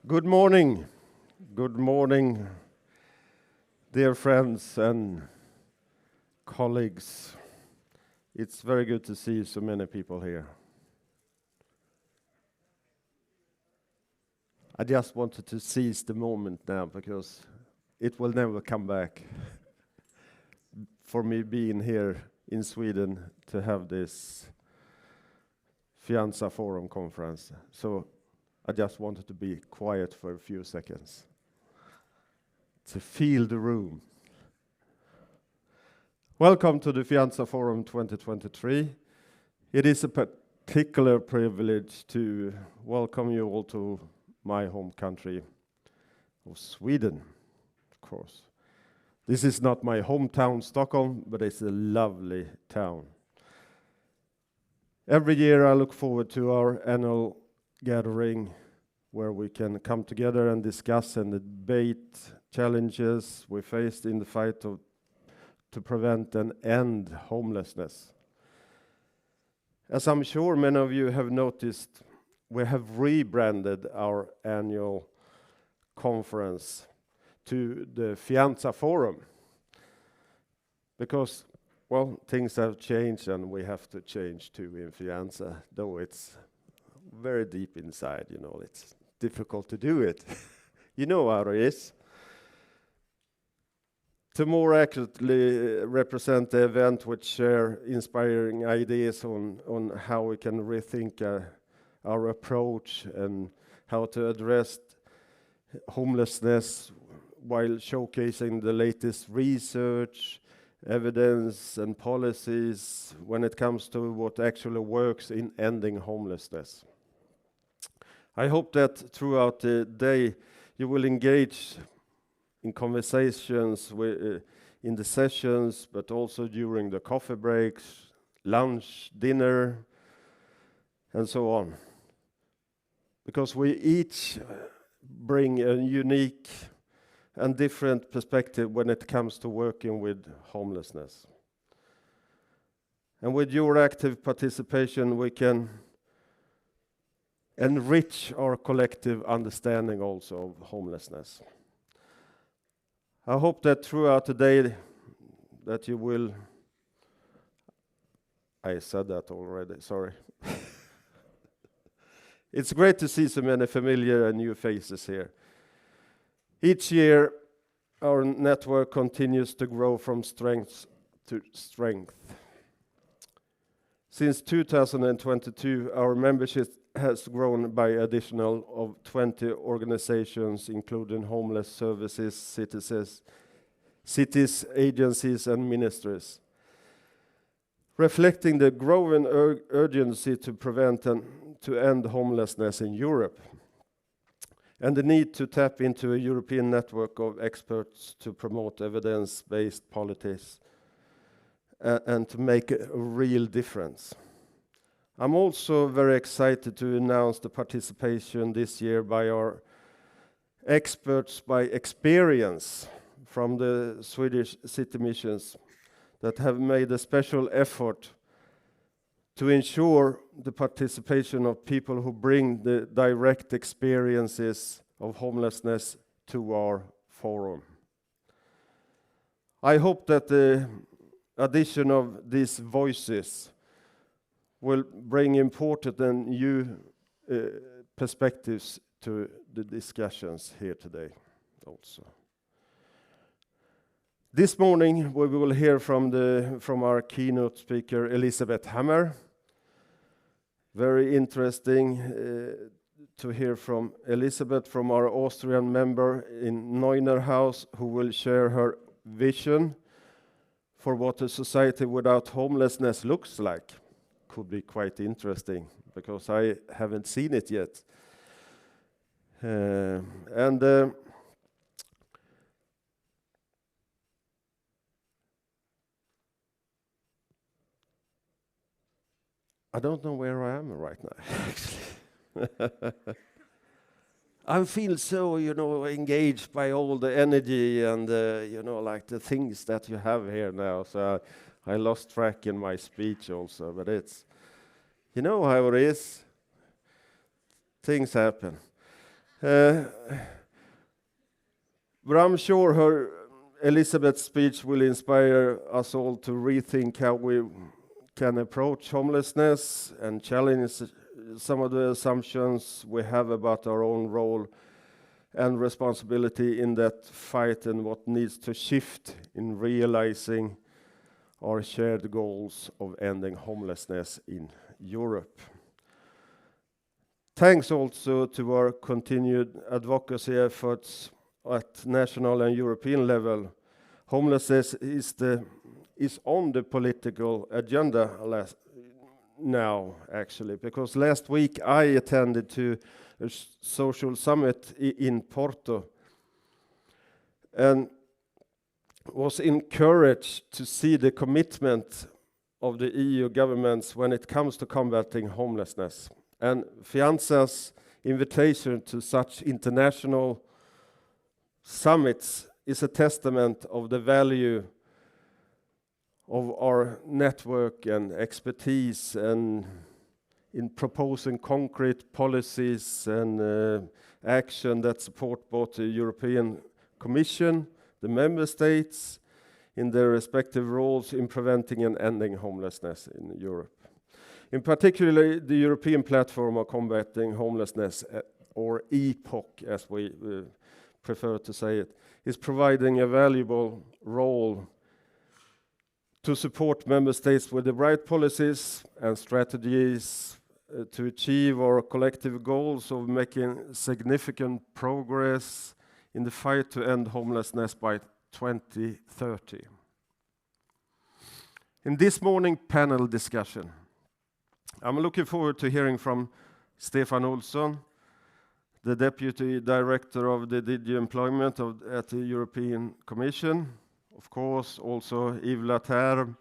Good morning. Good morning, dear friends and colleagues. It's very good to see so many people here. I just wanted to seize the moment now because it will never come back for me being here in Sweden to have this FEANTSA Forum conference. So I just wanted to be quiet for a few seconds to feel the room. Welcome to the FEANTSA Forum 2023. It is a particular privilege to welcome you all to my home country of Sweden, of course. This is not my hometown, Stockholm, but it's a lovely town. Every year I look forward to our annual gathering where we can come together and discuss and debate challenges we faced in the fight to prevent and end homelessness. As I'm sure many of you have noticed, we have rebranded our annual conference to the FEANTSA Forum because, well, things have changed and we have to change too in FEANTSA, though it's very deep inside, you know, it's difficult to do it. You know how it is. To more accurately represent the event, which share inspiring ideas on how we can rethink our approach and how to address homelessness while showcasing the latest research, evidence and policies when it comes to what actually works in ending homelessness. I hope that throughout the day you will engage in conversations in the sessions, but also during the coffee breaks, lunch, dinner, and so on. Because we each bring a unique and different perspective when it comes to working with homelessness. And with your active participation, we can enrich our collective understanding also of homelessness. I hope that throughout the day that you will, I said that already, sorry. It's great to see so many familiar and new faces here. Each year, our network continues to grow from strength to strength. Since 2022, our membership has grown by additional of 20 organizations, including homeless services, cities, agencies, and ministries, reflecting the growing urgency to prevent and to end homelessness in Europe, and the need to tap into a European network of experts to promote evidence-based policies and to make a real difference. I'm also very excited to announce the participation this year by our experts by experience from the Swedish City Missions that have made a special effort to ensure the participation of people who bring the direct experiences of homelessness to our forum. I hope that the addition of these voices will bring important and new perspectives to the discussions here today also. This morning we will hear from our keynote speaker Elisabeth Hammer. Very interesting to hear from Elisabeth, from our Austrian member in Neunerhaus, who will share her vision for what a society without homelessness looks like. Could be quite interesting because I haven't seen it yet. And I don't know where I am right now, actually. I feel so, engaged by all the energy and, like the things that you have here now. So I lost track in my speech also, but it's, how it is. Things happen. But I'm sure Elisabeth's speech will inspire us all to rethink how we can approach homelessness and challenge some of the assumptions we have about our own role and responsibility in that fight, and what needs to shift in realizing our shared goals of ending homelessness in Europe. Thanks also to our continued advocacy efforts at national and European level. Homelessness is on the political agenda now, actually, because last week I attended to a social summit in Porto and was encouraged to see the commitment of the EU governments when it comes to combating homelessness. And FEANTSA's invitation to such international summits is a testament of the value of our network and expertise and in proposing concrete policies and action that support both the European Commission, the member states, in their respective roles in preventing and ending homelessness in Europe. In particular, the European Platform on Combating Homelessness, or EPOC as we prefer to say it, is providing a valuable role to support member states with the right policies and strategies to achieve our collective goals of making significant progress in the fight to end homelessness by 2030. In this morning panel discussion, I'm looking forward to hearing from Stefan Olsson, the Deputy Director of the DG Employment at the European Commission. Of course, also Yves Laterme,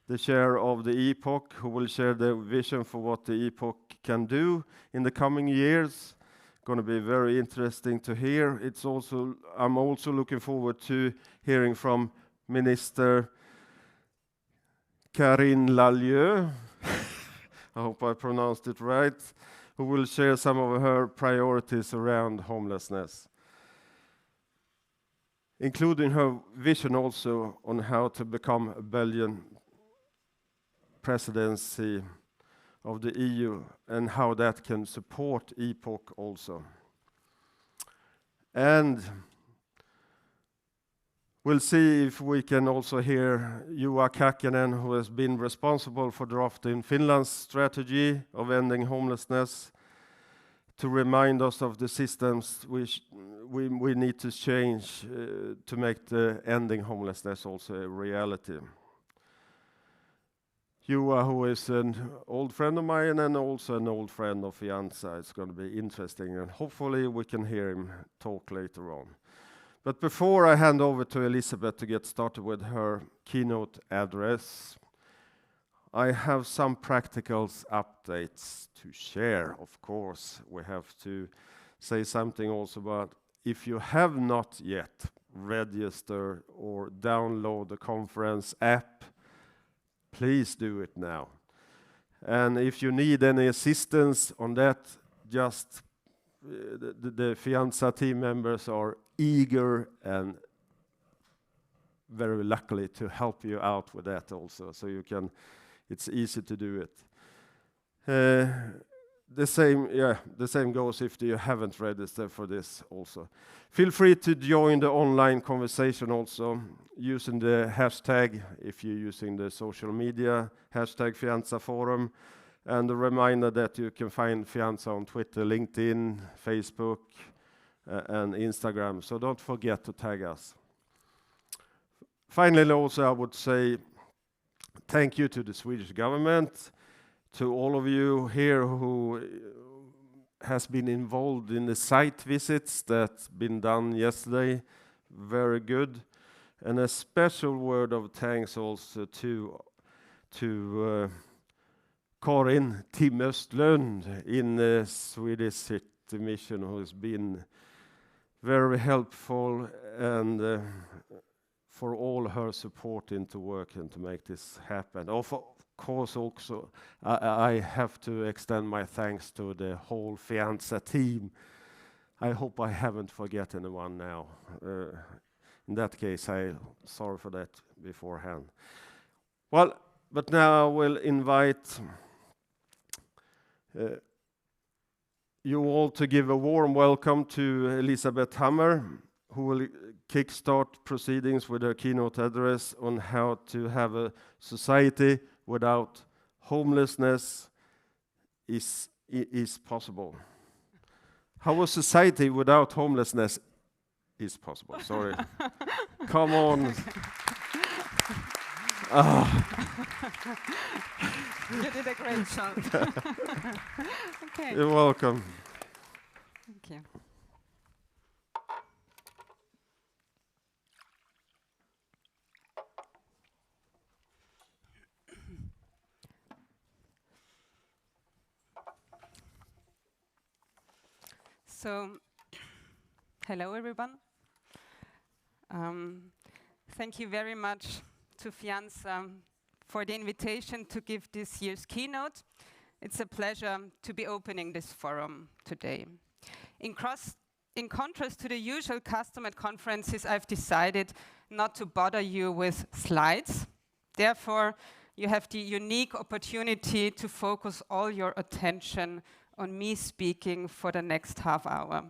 the chair of the EPOC, who will share the vision for what the EPOC can do in the coming years. Going to be very interesting to hear. I'm also looking forward to hearing from Minister Karine Lallieu, I hope I pronounced it right, who will share some of her priorities around homelessness, including her vision also on how to become a Belgian presidency of the EU and how that can support EPOC also. And we'll see if we can also hear Juha Käkkänen, who has been responsible for drafting Finland's strategy of ending homelessness, to remind us of the systems we need to change to make the ending homelessness also a reality. Juha, who is an old friend of mine and also an old friend of FEANTSA, it's going to be interesting, and hopefully we can hear him talk later on. But before I hand over to Elisabeth to get started with her keynote address, I have some practical updates to share. Of course, we have to say something also about if you have not yet registered or download the conference app, please do it now. And if you need any assistance on that, just the FEANTSA team members are eager and very lucky to help you out with that also, so it's easy to do it. The same goes if you haven't registered for this also. Feel free to join the online conversation also using the hashtag, if you're using the social media, hashtag FEANTSA Forum, and a reminder that you can find FEANTSA on Twitter, LinkedIn, Facebook, and Instagram, so don't forget to tag us. Finally, also I would say thank you to the Swedish government, to all of you here who has been involved in the site visits that's been done yesterday. Very good. And a special word of thanks also to Karin Tim Östlund in the Swedish City Mission, who has been very helpful and for all her support into work and to make this happen. Of course, also I have to extend my thanks to the whole FEANTSA team. I hope I haven't forgotten anyone now. In that case, I'm sorry for that beforehand. Well, but now I will invite you all to give a warm welcome to Elisabeth Hammer, who will kickstart proceedings with her keynote address on how to have a society without homelessness is possible. How a society without homelessness is possible. Sorry. Come on. You did a great job. Okay. You're welcome. Thank you. So, hello everyone. Thank you very much to FEANTSA for the invitation to give this year's keynote. It's a pleasure to be opening this forum today. In contrast to the usual custom at conferences, I've decided not to bother you with slides. Therefore, you have the unique opportunity to focus all your attention on me speaking for the next half hour.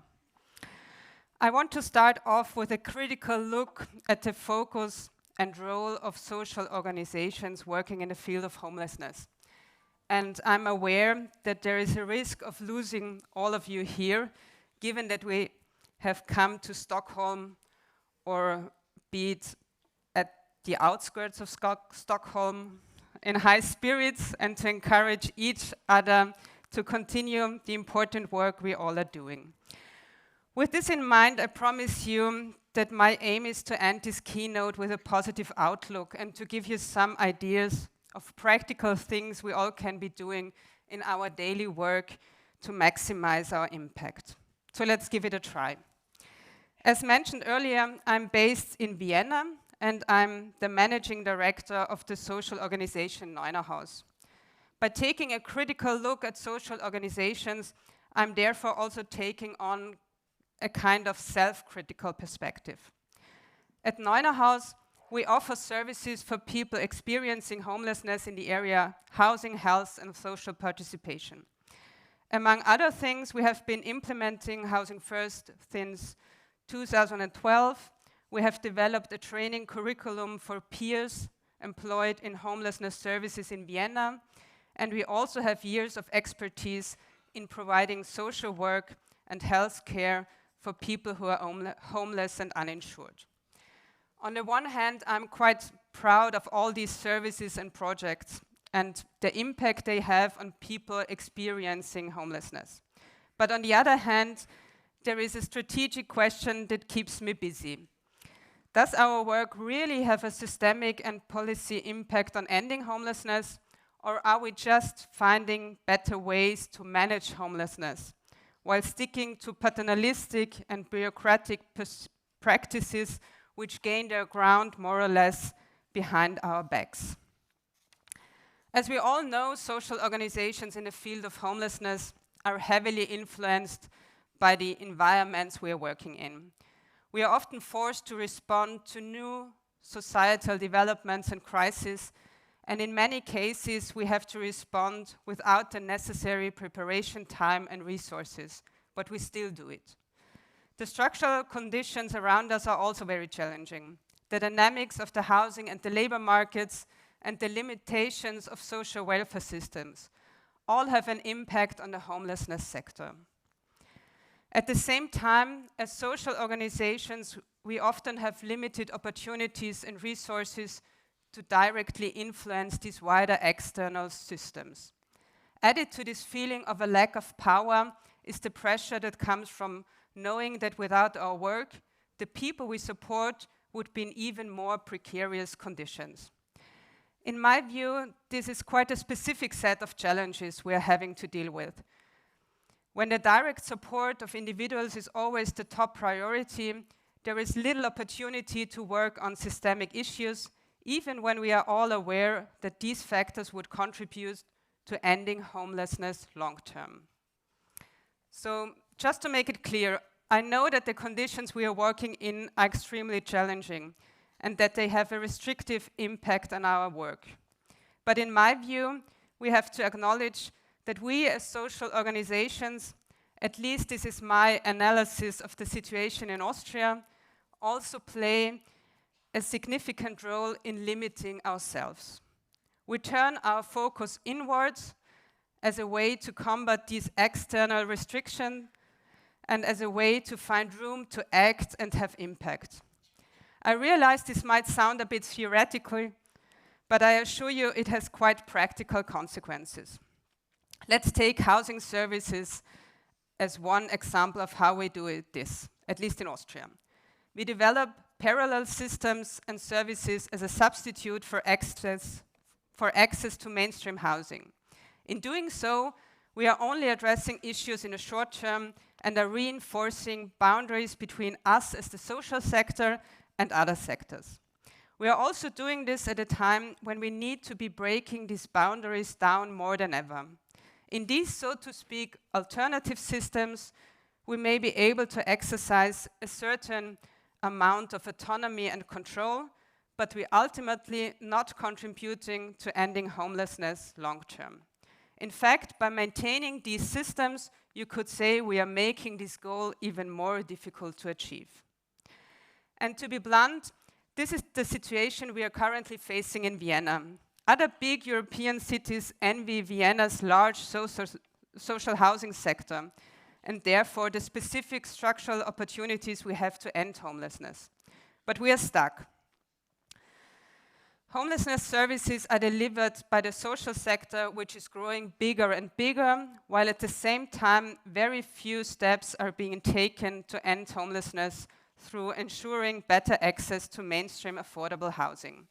I want to start off with a critical look at the focus and role of social organizations working in the field of homelessness. And I'm aware that there is a risk of losing all of you here, given that we have come to Stockholm, or be it at the outskirts of Stockholm, in high spirits, and to encourage each other to continue the important work we all are doing. With this in mind, I promise you that my aim is to end this keynote with a positive outlook and to give you some ideas of practical things we all can be doing in our daily work to maximize our impact. So let's give it a try. As mentioned earlier, I'm based in Vienna and I'm the Managing Director of the social organization Neunerhaus. By taking a critical look at social organizations, I'm therefore also taking on a kind of self-critical perspective. At Neunerhaus, we offer services for people experiencing homelessness in the area housing, health, and social participation. Among other things, we have been implementing Housing First since 2012. We have developed a training curriculum for peers employed in homelessness services in Vienna, and we also have years of expertise in providing social work and health care for people who are homeless and uninsured. On the one hand, I'm quite proud of all these services and projects and the impact they have on people experiencing homelessness. But on the other hand, there is a strategic question that keeps me busy. Does our work really have a systemic and policy impact on ending homelessness, or are we just finding better ways to manage homelessness while sticking to paternalistic and bureaucratic practices which gain their ground more or less behind our backs? As we all know, social organizations in the field of homelessness are heavily influenced by the environments we are working in. We are often forced to respond to new societal developments and crises, and in many cases we have to respond without the necessary preparation time and resources, but we still do it. The structural conditions around us are also very challenging. The dynamics of the housing and the labor markets and the limitations of social welfare systems all have an impact on the homelessness sector. At the same time, as social organizations, we often have limited opportunities and resources to directly influence these wider external systems. Added to this feeling of a lack of power is the pressure that comes from knowing that without our work, the people we support would be in even more precarious conditions. In my view, this is quite a specific set of challenges we are having to deal with. When the direct support of individuals is always the top priority, there is little opportunity to work on systemic issues, even when we are all aware that these factors would contribute to ending homelessness long term. So, just to make it clear, I know that the conditions we are working in are extremely challenging and that they have a restrictive impact on our work. But in my view, we have to acknowledge that we as social organizations, at least this is my analysis of the situation in Austria, also play a significant role in limiting ourselves. We turn our focus inwards as a way to combat these external restrictions and as a way to find room to act and have impact. I realize this might sound a bit theoretical, but I assure you it has quite practical consequences. Let's take housing services as one example of how we do this, at least in Austria. We develop parallel systems and services as a substitute for access to mainstream housing. In doing so, we are only addressing issues in the short term and are reinforcing boundaries between us as the social sector and other sectors. We are also doing this at a time when we need to be breaking these boundaries down more than ever. In these, so to speak, alternative systems, we may be able to exercise a certain amount of autonomy and control, but we ultimately not contributing to ending homelessness long term. In fact, by maintaining these systems, you could say we are making this goal even more difficult to achieve. And to be blunt, this is the situation we are currently facing in Vienna. Other big European cities envy Vienna's large social housing sector, and therefore the specific structural opportunities we have to end homelessness. But we are stuck. Homelessness services are delivered by the social sector, which is growing bigger and bigger, while at the same time, very few steps are being taken to end homelessness through ensuring better access to mainstream affordable housing.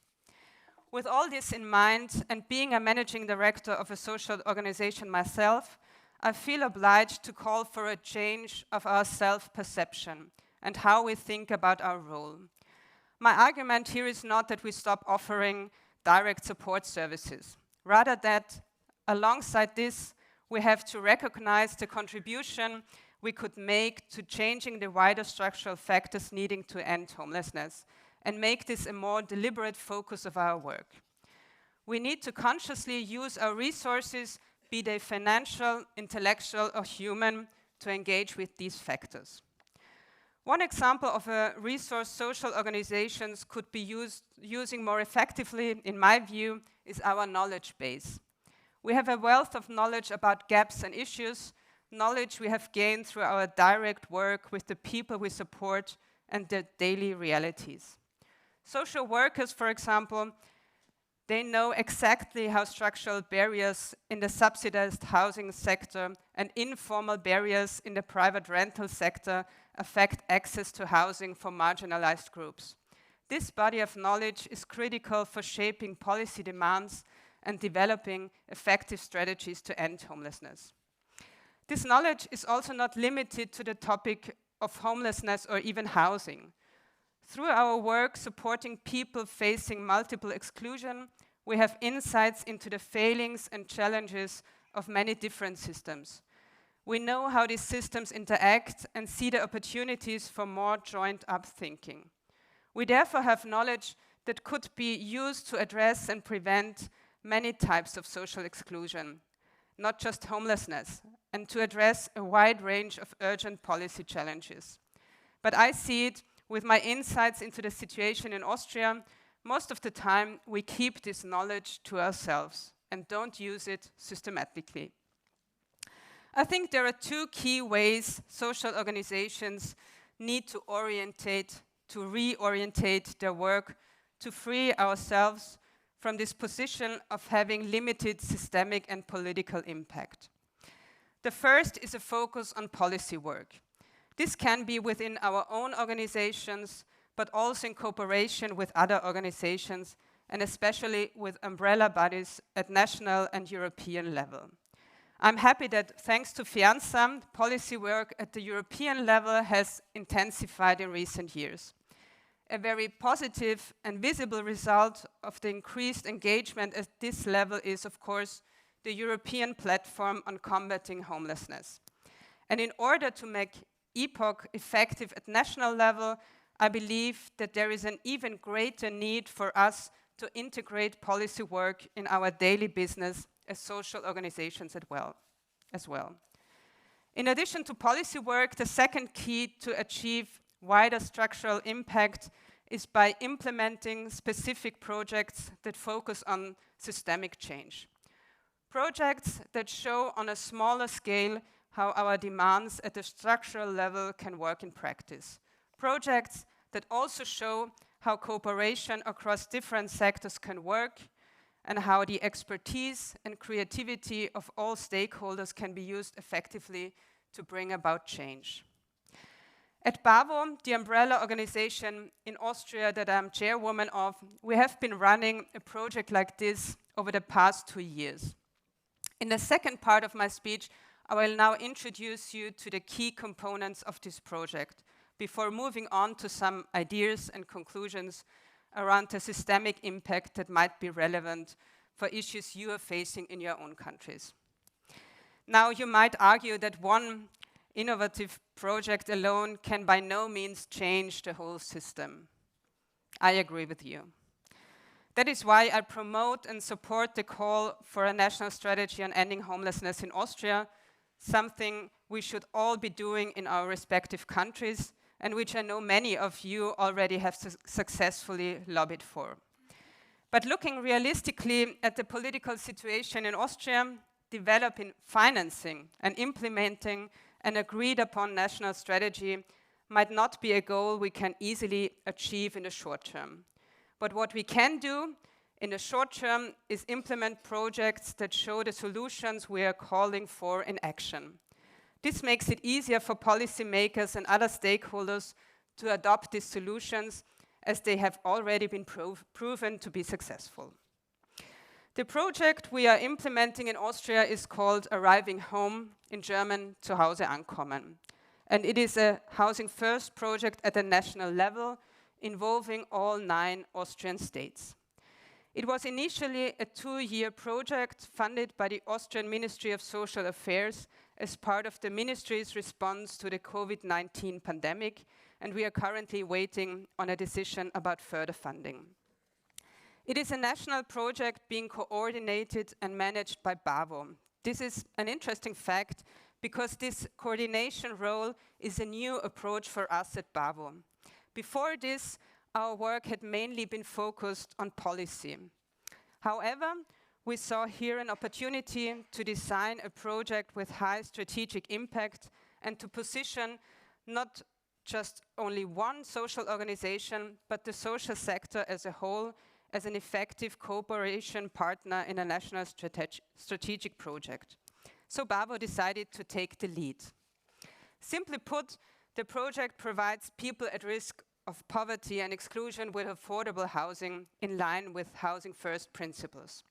With all this in mind, and being a managing director of a social organization myself, I feel obliged to call for a change of our self-perception and how we think about our role. My argument here is not that we stop offering direct support services. Rather that, alongside this, we have to recognize the contribution we could make to changing the wider structural factors needing to end homelessness and make this a more deliberate focus of our work. We need to consciously use our resources, be they financial, intellectual, or human, to engage with these factors. One example of a resource social organizations could be using more effectively, in my view, is our knowledge base. We have a wealth of knowledge about gaps and issues, knowledge we have gained through our direct work with the people we support and their daily realities. Social workers, for example, they know exactly how structural barriers in the subsidized housing sector and informal barriers in the private rental sector affect access to housing for marginalized groups. This body of knowledge is critical for shaping policy demands and developing effective strategies to end homelessness. This knowledge is also not limited to the topic of homelessness or even housing. Through our work supporting people facing multiple exclusion, we have insights into the failings and challenges of many different systems. We know how these systems interact and see the opportunities for more joined-up thinking. We therefore have knowledge that could be used to address and prevent many types of social exclusion, not just homelessness, and to address a wide range of urgent policy challenges. But I see it with my insights into the situation in Austria. Most of the time, we keep this knowledge to ourselves and don't use it systematically. I think there are two key ways social organizations need to reorientate their work to free ourselves from this position of having limited systemic and political impact. The first is a focus on policy work. This can be within our own organizations, but also in cooperation with other organizations, and especially with umbrella bodies at national and European level. I'm happy that thanks to FEANTSA, policy work at the European level has intensified in recent years. A very positive and visible result of the increased engagement at this level is, of course, the European platform on combating homelessness. And in order to make EPOC effective at national level, I believe that there is an even greater need for us to integrate policy work in our daily business as social organizations as well. In addition to policy work, the second key to achieve wider structural impact is by implementing specific projects that focus on systemic change. Projects that show on a smaller scale how our demands at the structural level can work in practice. Projects that also show how cooperation across different sectors can work and how the expertise and creativity of all stakeholders can be used effectively to bring about change. At BAWO, the umbrella organization in Austria that I'm chairwoman of, we have been running a project like this over the past 2 years. In the second part of my speech, I will now introduce you to the key components of this project before moving on to some ideas and conclusions around the systemic impact that might be relevant for issues you are facing in your own countries. Now, you might argue that one innovative project alone can by no means change the whole system. I agree with you. That is why I promote and support the call for a national strategy on ending homelessness in Austria, something we should all be doing in our respective countries, and which I know many of you already have successfully lobbied for. But looking realistically at the political situation in Austria, developing, financing, and implementing an agreed upon national strategy might not be a goal we can easily achieve in the short term. But what we can do in the short term is implement projects that show the solutions we are calling for in action. This makes it easier for policymakers and other stakeholders to adopt these solutions, as they have already been proven to be successful. The project we are implementing in Austria is called Arriving Home, in German Zu Hause ankommen. And it is a Housing First project at a national level involving all 9 Austrian states. It was initially a 2-year project funded by the Austrian Ministry of Social Affairs as part of the ministry's response to the COVID-19 pandemic, and we are currently waiting on a decision about further funding. It is a national project being coordinated and managed by BAWO. This is an interesting fact because this coordination role is a new approach for us at BAWO. Before this, our work had mainly been focused on policy. However, we saw here an opportunity to design a project with high strategic impact and to position not just only one social organization, but the social sector as a whole as an effective cooperation partner in a national strategic project. So BAWO decided to take the lead. Simply put, the project provides people at risk of poverty and exclusion with affordable housing in line with Housing First principles.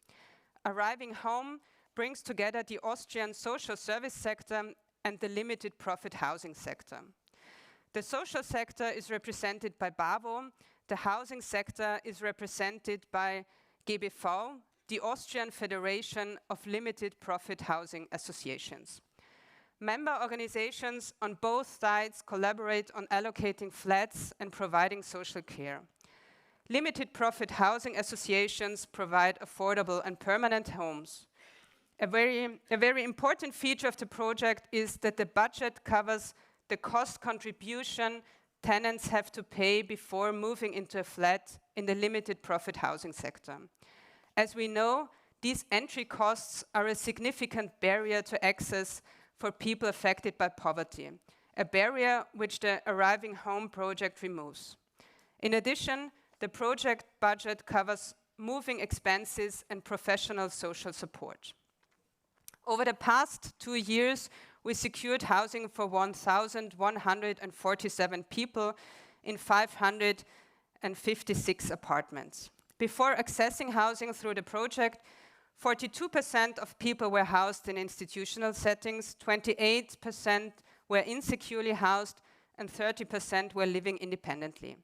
Arriving Home brings together the Austrian social service sector and the limited profit housing sector. The social sector is represented by BAWO, the housing sector is represented by GBV, the Austrian Federation of Limited Profit Housing Associations. Member organizations on both sides collaborate on allocating flats and providing social care. Limited profit housing associations provide affordable and permanent homes. A very important feature of the project is that the budget covers the cost contribution tenants have to pay before moving into a flat in the limited profit housing sector. As we know, these entry costs are a significant barrier to access for people affected by poverty, a barrier which the Arriving Home project removes. In addition, the project budget covers moving expenses and professional social support. Over the past 2 years, we secured housing for 1,147 people in 556 apartments. Before accessing housing through the project, 42% of people were housed in institutional settings, 28% were insecurely housed, and 30% were living independently.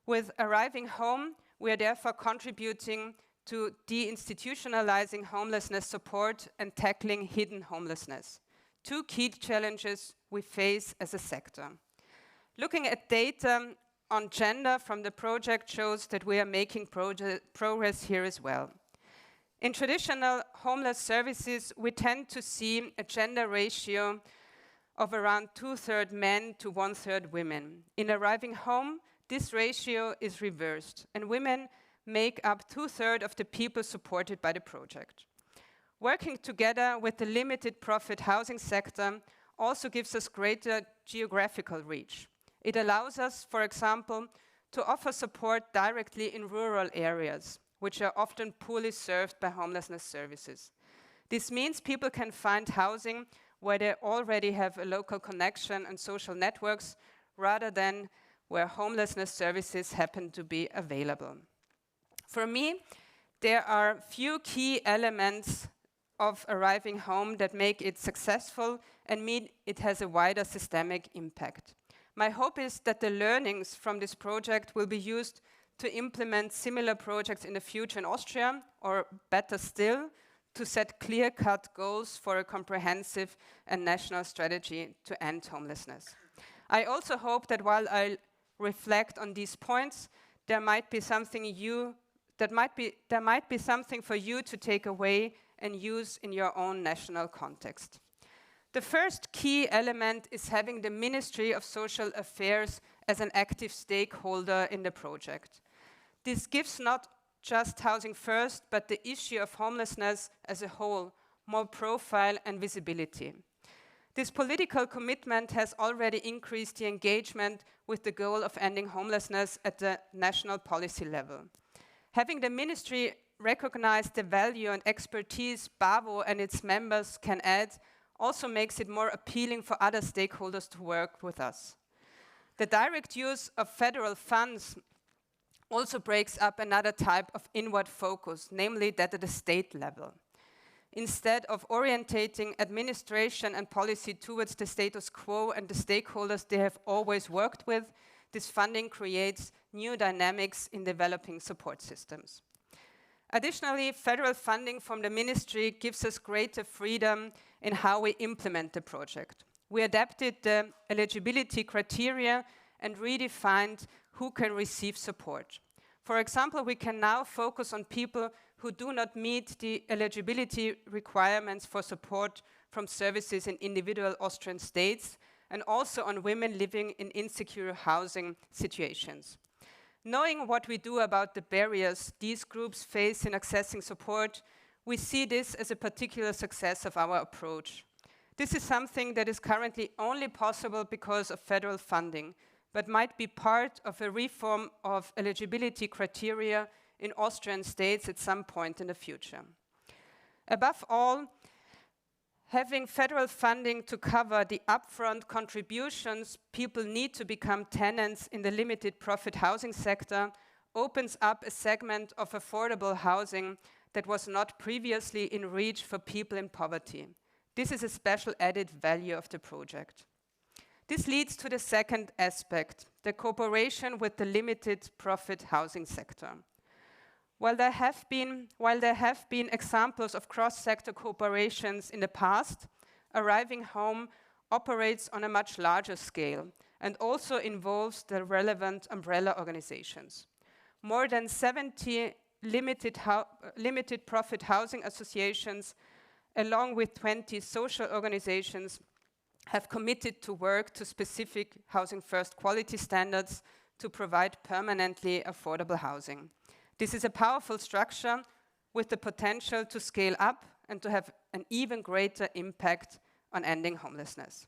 With Arriving Home, we are therefore contributing to deinstitutionalizing homelessness support and tackling hidden homelessness, 2 key challenges we face as a sector. Looking at data on gender from the project shows that we are making progress here as well. In traditional homeless services, we tend to see a gender ratio of around 2/3 men to 1/3 women. In Arriving Home, this ratio is reversed, and women make up 2/3 of the people supported by the project. Working together with the limited profit housing sector also gives us greater geographical reach. It allows us, for example, to offer support directly in rural areas, which are often poorly served by homelessness services. This means people can find housing where they already have a local connection and social networks, rather than where homelessness services happen to be available. For me, there are few key elements of Arriving Home that make it successful and mean it has a wider systemic impact. My hope is that the learnings from this project will be used to implement similar projects in the future in Austria, or better still, to set clear-cut goals for a comprehensive and national strategy to end homelessness. I also hope that while I reflect on these points, there might be something for you to take away and use in your own national context. The first key element is having the Ministry of Social Affairs as an active stakeholder in the project. This gives not just Housing First, but the issue of homelessness as a whole more profile and visibility. This political commitment has already increased the engagement with the goal of ending homelessness at the national policy level. Having the ministry recognize the value and expertise BAWO and its members can add also makes it more appealing for other stakeholders to work with us. The direct use of federal funds also breaks up another type of inward focus, namely that at the state level. Instead of orientating administration and policy towards the status quo and the stakeholders they have always worked with, this funding creates new dynamics in developing support systems. Additionally, federal funding from the ministry gives us greater freedom in how we implement the project. We adapted the eligibility criteria and redefined who can receive support. For example, we can now focus on people who do not meet the eligibility requirements for support from services in individual Austrian states, and also on women living in insecure housing situations. Knowing what we do about the barriers these groups face in accessing support, we see this as a particular success of our approach. This is something that is currently only possible because of federal funding, but might be part of a reform of eligibility criteria in Austrian states at some point in the future. Above all, having federal funding to cover the upfront contributions people need to become tenants in the limited profit housing sector opens up a segment of affordable housing that was not previously in reach for people in poverty. This is a special added value of the project. This leads to the second aspect, the cooperation with the limited profit housing sector. While there have been examples of cross-sector cooperations in the past, Arriving Home operates on a much larger scale and also involves the relevant umbrella organizations. More than 70 limited profit housing associations, along with 20 social organizations, have committed to work to specific Housing First quality standards to provide permanently affordable housing. This is a powerful structure with the potential to scale up and to have an even greater impact on ending homelessness.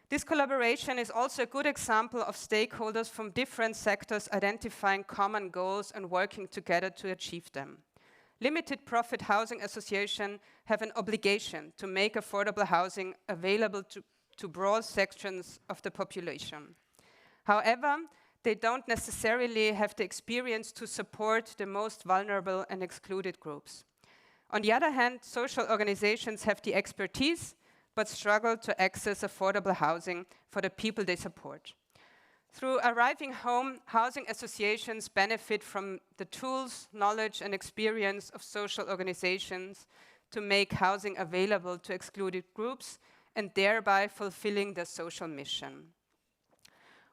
This collaboration is also a good example of stakeholders from different sectors identifying common goals and working together to achieve them. limited profit housing associations have an obligation to make affordable housing available to broad sections of the population. However, they don't necessarily have the experience to support the most vulnerable and excluded groups. On the other hand, social organizations have the expertise, but struggle to access affordable housing for the people they support. Through Arriving Home, housing associations benefit from the tools, knowledge, and experience of social organizations to make housing available to excluded groups and thereby fulfilling their social mission.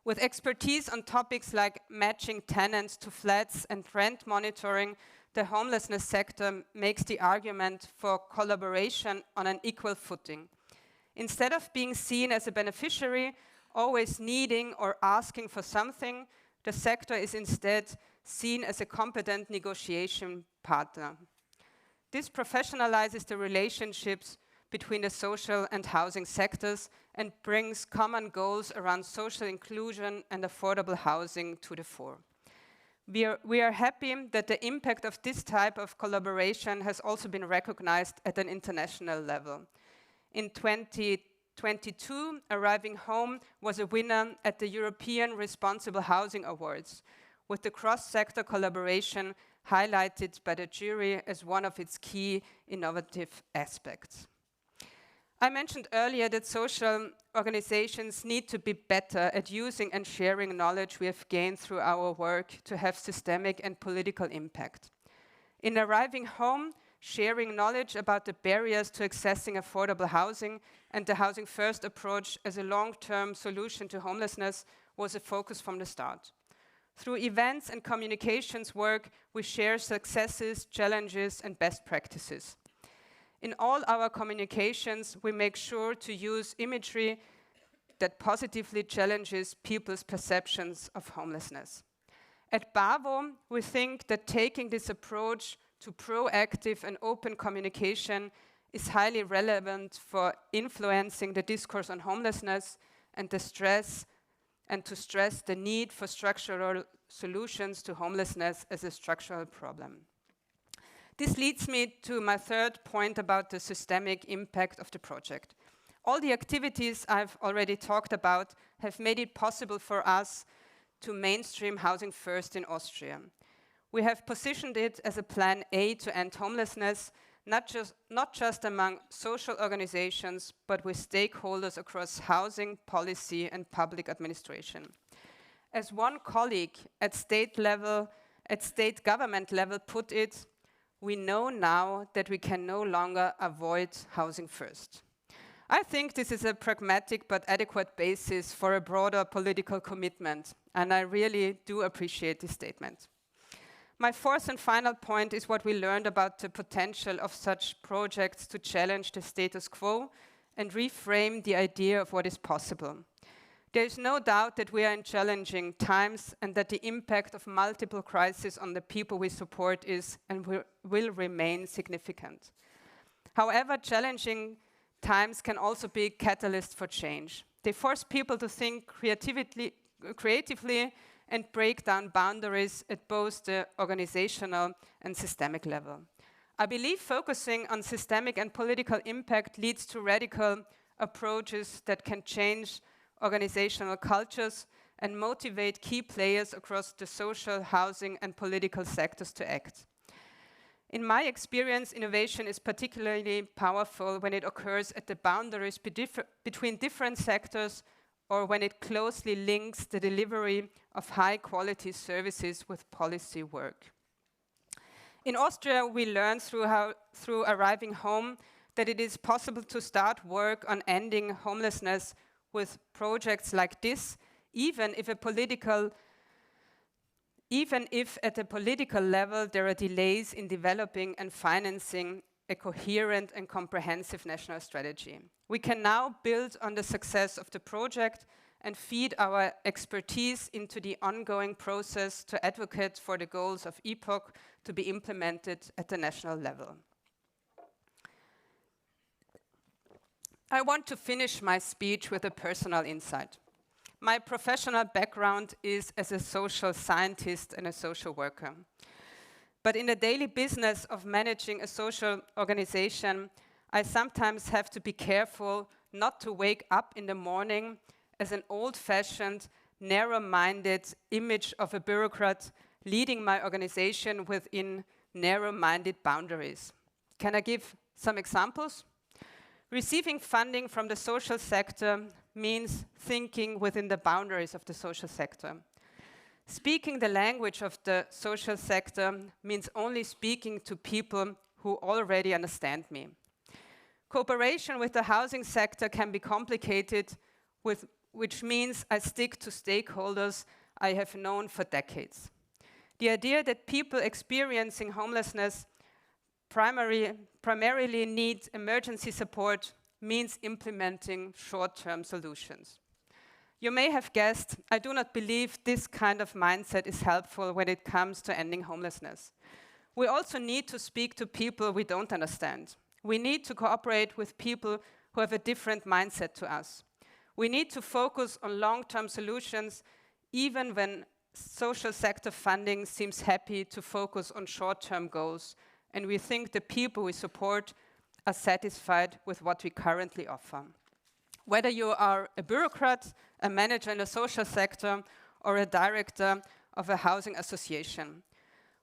With expertise on topics like matching tenants to flats and rent monitoring, the homelessness sector makes the argument for collaboration on an equal footing. Instead of being seen as a beneficiary, always needing or asking for something, the sector is instead seen as a competent negotiation partner. This professionalizes the relationships between the social and housing sectors and brings common goals around social inclusion and affordable housing to the fore. We are happy that the impact of this type of collaboration has also been recognized at an international level. In 2022, Arriving Home was a winner at the European Responsible Housing Awards, with the cross-sector collaboration highlighted by the jury as one of its key innovative aspects. I mentioned earlier that social organizations need to be better at using and sharing knowledge we have gained through our work to have systemic and political impact. In Arriving Home, sharing knowledge about the barriers to accessing affordable housing and the Housing First approach as a long-term solution to homelessness was a focus from the start. Through events and communications work, we share successes, challenges, and best practices. In all our communications, we make sure to use imagery that positively challenges people's perceptions of homelessness. At BAWO, we think that taking this approach to proactive and open communication is highly relevant for influencing the discourse on homelessness and to stress the need for structural solutions to homelessness as a structural problem. This leads me to my third point about the systemic impact of the project. All the activities I've already talked about have made it possible for us to mainstream Housing First in Austria. We have positioned it as a plan A to end homelessness, not just among social organizations, but with stakeholders across housing, policy, and public administration. As one colleague at state government level put it, we know now that we can no longer avoid Housing First. I think this is a pragmatic but adequate basis for a broader political commitment, and I really do appreciate this statement. My fourth and final point is what we learned about the potential of such projects to challenge the status quo and reframe the idea of what is possible. There is no doubt that we are in challenging times and that the impact of multiple crises on the people we support is and will remain significant. However, challenging times can also be a catalyst for change. They force people to think creatively and break down boundaries at both the organizational and systemic level. I believe focusing on systemic and political impact leads to radical approaches that can change organizational cultures and motivate key players across the social, housing, and political sectors to act. In my experience, innovation is particularly powerful when it occurs at the boundaries between different sectors or when it closely links the delivery of high-quality services with policy work. In Austria, we learned through Arriving Home that it is possible to start work on ending homelessness with projects like this, even if at a political level there are delays in developing and financing a coherent and comprehensive national strategy. We can now build on the success of the project and feed our expertise into the ongoing process to advocate for the goals of EPOC to be implemented at the national level. I want to finish my speech with a personal insight. My professional background is as a social scientist and a social worker. But in the daily business of managing a social organization, I sometimes have to be careful not to wake up in the morning as an old-fashioned, narrow-minded image of a bureaucrat leading my organization within narrow-minded boundaries. Can I give some examples? Receiving funding from the social sector means thinking within the boundaries of the social sector. Speaking the language of the social sector means only speaking to people who already understand me. Cooperation with the housing sector can be complicated, which means I stick to stakeholders I have known for decades. The idea that people experiencing homelessness primarily need emergency support means implementing short-term solutions. You may have guessed, I do not believe this kind of mindset is helpful when it comes to ending homelessness. We also need to speak to people we don't understand. We need to cooperate with people who have a different mindset to us. We need to focus on long-term solutions, even when social sector funding seems happy to focus on short-term goals, and we think the people we support are satisfied with what we currently offer. Whether you are a bureaucrat, a manager in the social sector, or a director of a housing association,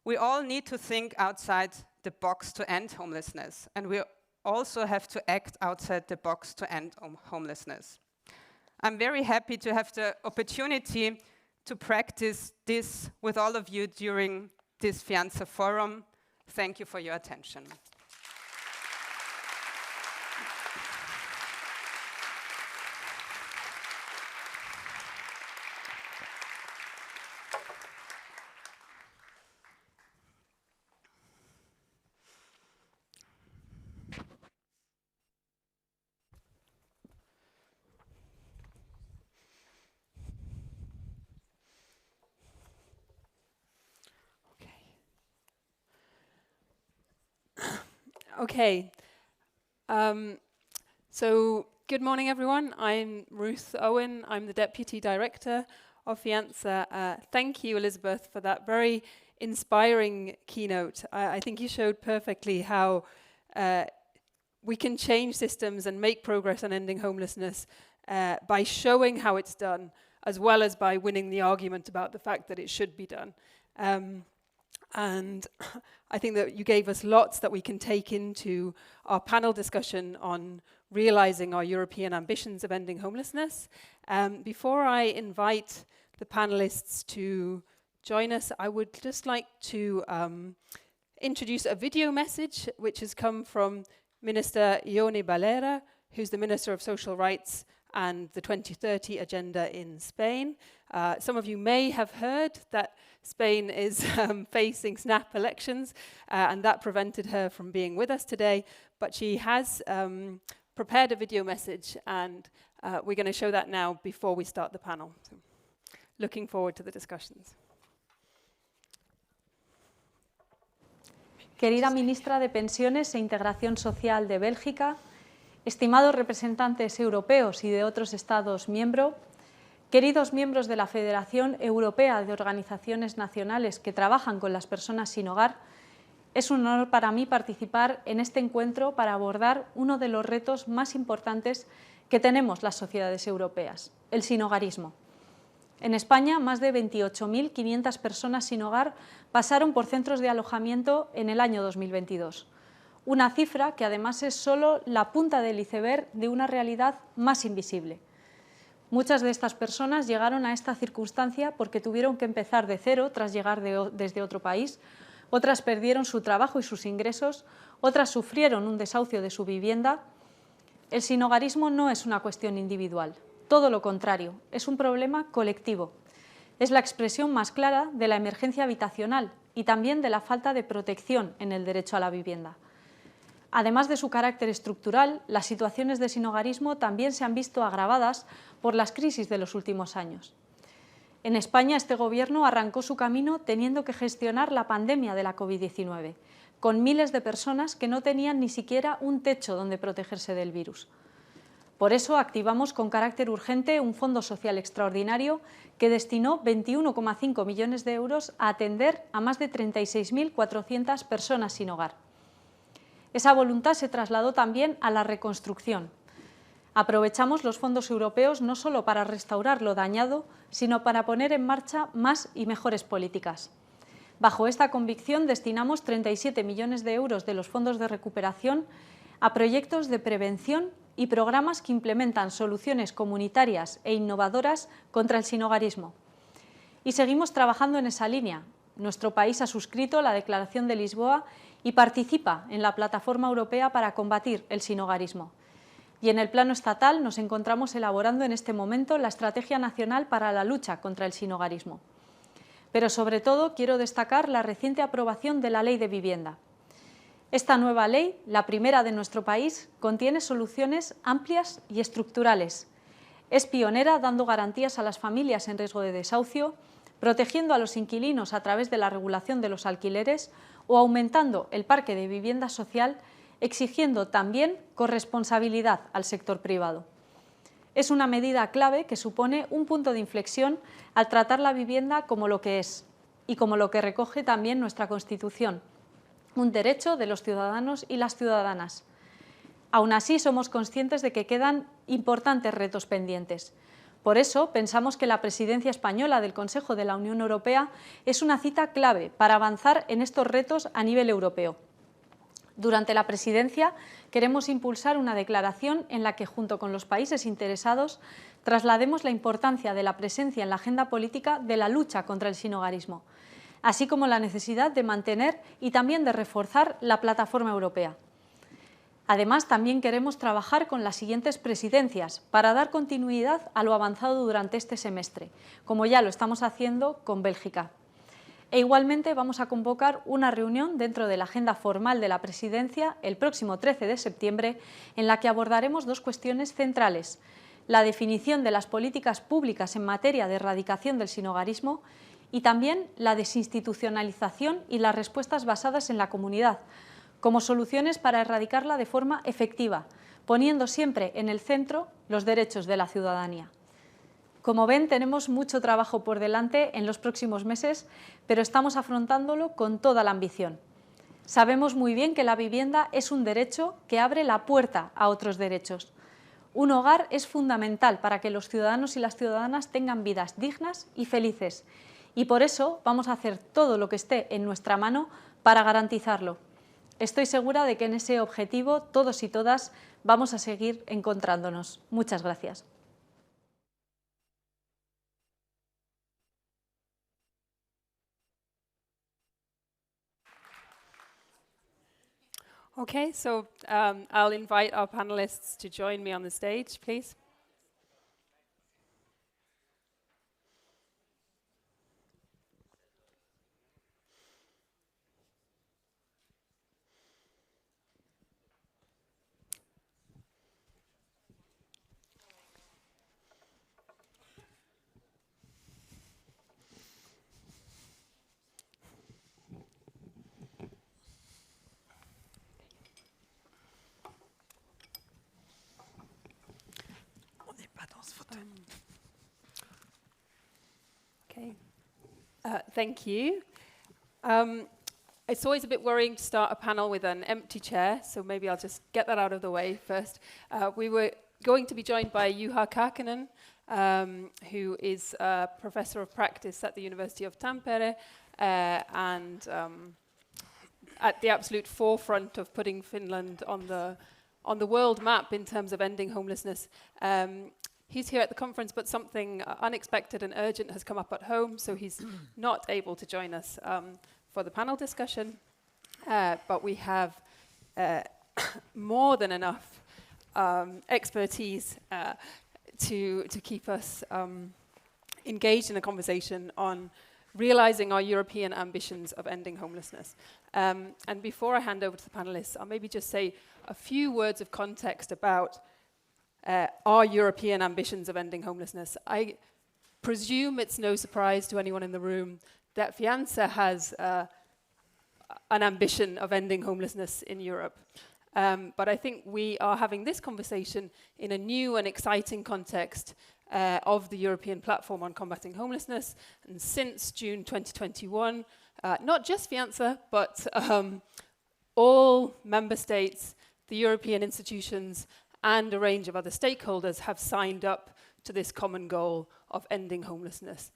we all need to think outside the box to end homelessness, and we also have to act outside the box to end homelessness. I'm very happy to have the opportunity to practice this with all of you during this FEANTSA forum. Thank you for your attention. Okay, so good morning everyone. I'm Ruth Owen. I'm the Deputy Director of FEANTSA. Thank you, Elisabeth, for that very inspiring keynote. I think you showed perfectly how we can change systems and make progress on ending homelessness by showing how it's done, as well as by winning the argument about the fact that it should be done. And I think that you gave us lots that we can take into our panel discussion on realizing our European ambitions of ending homelessness. Before I invite the panelists to join us, I would just like to introduce a video message which has come from Minister Ione Balera, who's the Minister of Social Rights and the 2030 Agenda in Spain. Some of you may have heard that Spain is facing snap elections, and that prevented her from being with us today, but she has prepared a video message, and we're going to show that now before we start the panel. So, looking forward to the discussions. Querida Ministra de Pensiones e Integración Social de Bélgica, estimados representantes europeos y de otros Estados miembros, queridos miembros de la Federación Europea de Organizaciones Nacionales que trabajan con las personas sin hogar, es un honor para mí participar en este encuentro para abordar uno de los retos más importantes que tenemos las sociedades europeas, el sinhogarismo. En España, más de 28.500 personas sin hogar pasaron por centros de alojamiento en el año 2022. Una cifra que además es solo la punta del iceberg de una realidad más invisible. Muchas de estas personas llegaron a esta circunstancia porque tuvieron que empezar de cero tras llegar desde otro país, otras perdieron su trabajo y sus ingresos, otras sufrieron un desahucio de su vivienda. El sinhogarismo no es una cuestión individual, todo lo contrario, es un problema colectivo. Es la expresión más clara de la emergencia habitacional y también de la falta de protección en el derecho a la vivienda. Además de su carácter estructural, las situaciones de sinhogarismo también se han visto agravadas por las crisis de los últimos años. En España, este Gobierno arrancó su camino teniendo que gestionar la pandemia de la COVID-19, con miles de personas que no tenían ni siquiera un techo donde protegerse del virus. Por eso activamos con carácter urgente un fondo social extraordinario que destinó 21,5 millones de euros a atender a más de 36.400 personas sin hogar. Esa voluntad se trasladó también a la reconstrucción. Aprovechamos los fondos europeos no solo para restaurar lo dañado, sino para poner en marcha más y mejores políticas. Bajo esta convicción destinamos 37 millones de euros de los fondos de recuperación a proyectos de prevención y programas que implementan soluciones comunitarias e innovadoras contra el sinhogarismo. Y seguimos trabajando en esa línea. Nuestro país ha suscrito la Declaración de Lisboa y participa en la Plataforma Europea para combatir el sinhogarismo. Y en el plano estatal nos encontramos elaborando en este momento la Estrategia Nacional para la Lucha contra el Sinhogarismo. Pero sobre todo quiero destacar la reciente aprobación de la Ley de Vivienda. Esta nueva ley, la primera de nuestro país, contiene soluciones amplias y estructurales. Es pionera dando garantías a las familias en riesgo de desahucio, protegiendo a los inquilinos a través de la regulación de los alquileres o aumentando el parque de vivienda social, exigiendo también corresponsabilidad al sector privado. Es una medida clave que supone un punto de inflexión al tratar la vivienda como lo que es y como lo que recoge también nuestra Constitución, un derecho de los ciudadanos y las ciudadanas. Aún así, somos conscientes de que quedan importantes retos pendientes. Por eso, pensamos que la presidencia española del Consejo de la Unión Europea es una cita clave para avanzar en estos retos a nivel europeo. Durante la presidencia queremos impulsar una declaración en la que, junto con los países interesados, traslademos la importancia de la presencia en la agenda política de la lucha contra el sinhogarismo, así como la necesidad de mantener y también de reforzar la plataforma europea. Además, también queremos trabajar con las siguientes presidencias para dar continuidad a lo avanzado durante este semestre, como ya lo estamos haciendo con Bélgica. E igualmente vamos a convocar una reunión dentro de la agenda formal de la presidencia el próximo 13 de septiembre en la que abordaremos dos cuestiones centrales: la definición de las políticas públicas en materia de erradicación del sinhogarismo y también la desinstitucionalización y las respuestas basadas en la comunidad, como soluciones para erradicarla de forma efectiva, poniendo siempre en el centro los derechos de la ciudadanía. Como ven, tenemos mucho trabajo por delante en los próximos meses, pero estamos afrontándolo con toda la ambición. Sabemos muy bien que la vivienda es un derecho que abre la puerta a otros derechos. Un hogar es fundamental para que los ciudadanos y las ciudadanas tengan vidas dignas y felices, y por eso vamos a hacer todo lo que esté en nuestra mano para garantizarlo. Estoy segura de que en ese objetivo todos y todas vamos a seguir encontrándonos. Muchas gracias. Okay, so I'll invite our panelists to join me on the stage, please. Okay, thank you. It's always a bit worrying to start a panel with an empty chair, so maybe I'll just get that out of the way first. We were going to be joined by Juha Kakinen, who is a professor of practice at the University of Tampere and at the absolute forefront of putting Finland on the world map in terms of ending homelessness. He's here at the conference, but something unexpected and urgent has come up at home, so he's not able to join us for the panel discussion. But we have more than enough expertise to keep us engaged in a conversation on realizing our European ambitions of ending homelessness. And before I hand over to the panelists, I'll maybe just say a few words of context about our European ambitions of ending homelessness. I presume it's no surprise to anyone in the room that FEANTSA has an ambition of ending homelessness in Europe. But I think we are having this conversation in a new and exciting context of the European Platform on Combating Homelessness. And since June 2021, not just FEANTSA, but all member states, the European institutions, and a range of other stakeholders have signed up to this common goal of ending homelessness,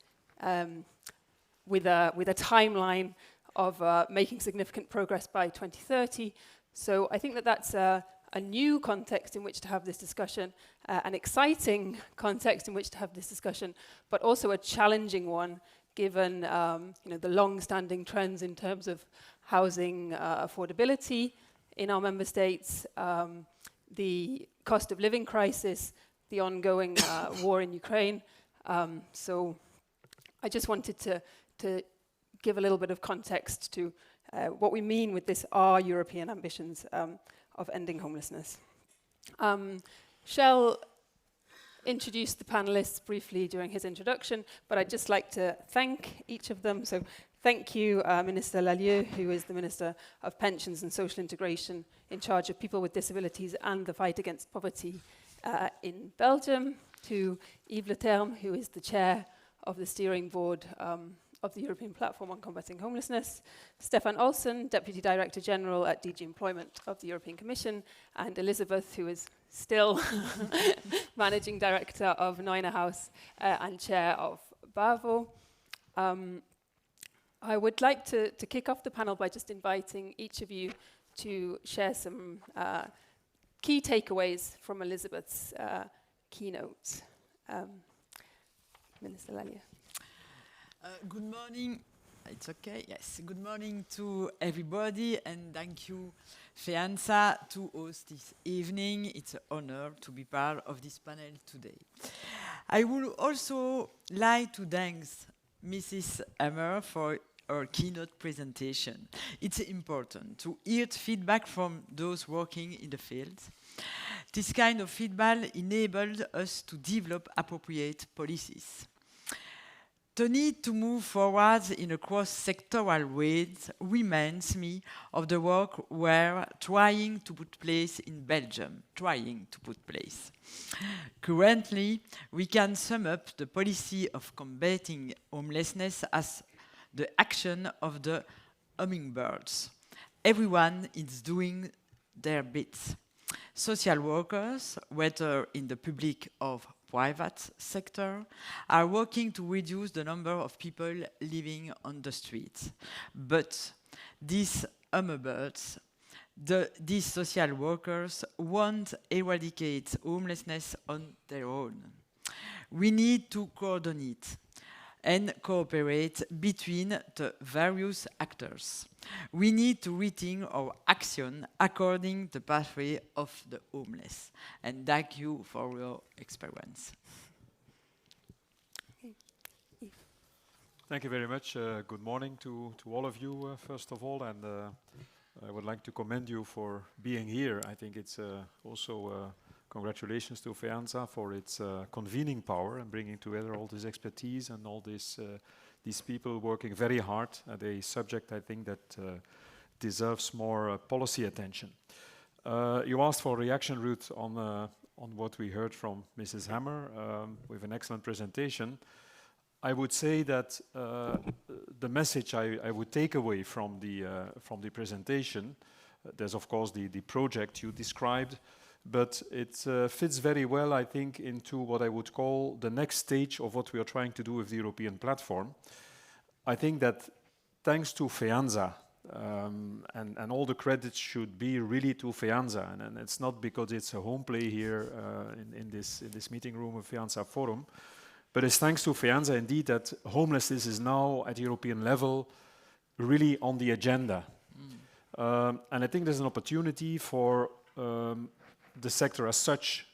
with a timeline of making significant progress by 2030. So I think that that's a new context in which to have this discussion, an exciting context in which to have this discussion, but also a challenging one, given the long-standing trends in terms of housing affordability in our member states, the cost of living crisis, the ongoing war in Ukraine. So I just wanted to give a little bit of context to what we mean with this, our European ambitions of ending homelessness. Kjell introduced the panelists briefly during his introduction, but I'd just like to thank each of them. So thank you, Minister Lallieu, who is the Minister of Pensions and Social Integration in charge of people with disabilities and the fight against poverty in Belgium, to Yves Leterme, who is the chair of the steering board of the European Platform on Combating Homelessness, Stefan Olsen, Deputy Director General at DG Employment of the European Commission, and Elisabeth, who is still Managing Director of Neunerhaus and Chair of BAWO. I would like to kick off the panel by just inviting each of you to share some key takeaways from Elisabeth's keynote. Minister Lallieu. Good morning. It's okay. Yes. Good morning to everybody, and thank you, FEANTSA, to host this evening. It's an honor to be part of this panel today. I would also like to thank Mrs. Hammer for her keynote presentation. It's important to hear feedback from those working in the field. This kind of feedback enabled us to develop appropriate policies. The need to move forward in a cross-sectoral way reminds me of the work we're trying to put place in Belgium, Currently, we can sum up the policy of combating homelessness as the action of the hummingbirds. Everyone is doing their bits. Social workers, whether in the public or private sector, are working to reduce the number of people living on the streets. But these hummingbirds, these social workers won't eradicate homelessness on their own. We need to coordinate and cooperate between the various actors. We need to rethink our action according to the pathway of the homeless. And thank you for your experience. Thank you very much. Good morning to all of you, first of all. And I would like to commend you for being here. I think it's also congratulations to FEANTSA for its convening power and bringing together all this expertise and all this, these people working very hard at a subject, I think, that deserves more policy attention. You asked for a reaction route on what we heard from Mrs. Hammer with an excellent presentation. I would say that the message I would take away from the presentation, there's of course the project you described, but it fits very well, I think, into what I would call the next stage of what we are trying to do with the European platform. I think that thanks to FEANTSA, and all the credits should be really to FEANTSA, and it's not because it's a home play here in this meeting room of FEANTSA Forum, but it's thanks to FEANTSA indeed that homelessness is now at European level really on the agenda. And I think there's an opportunity for the sector as such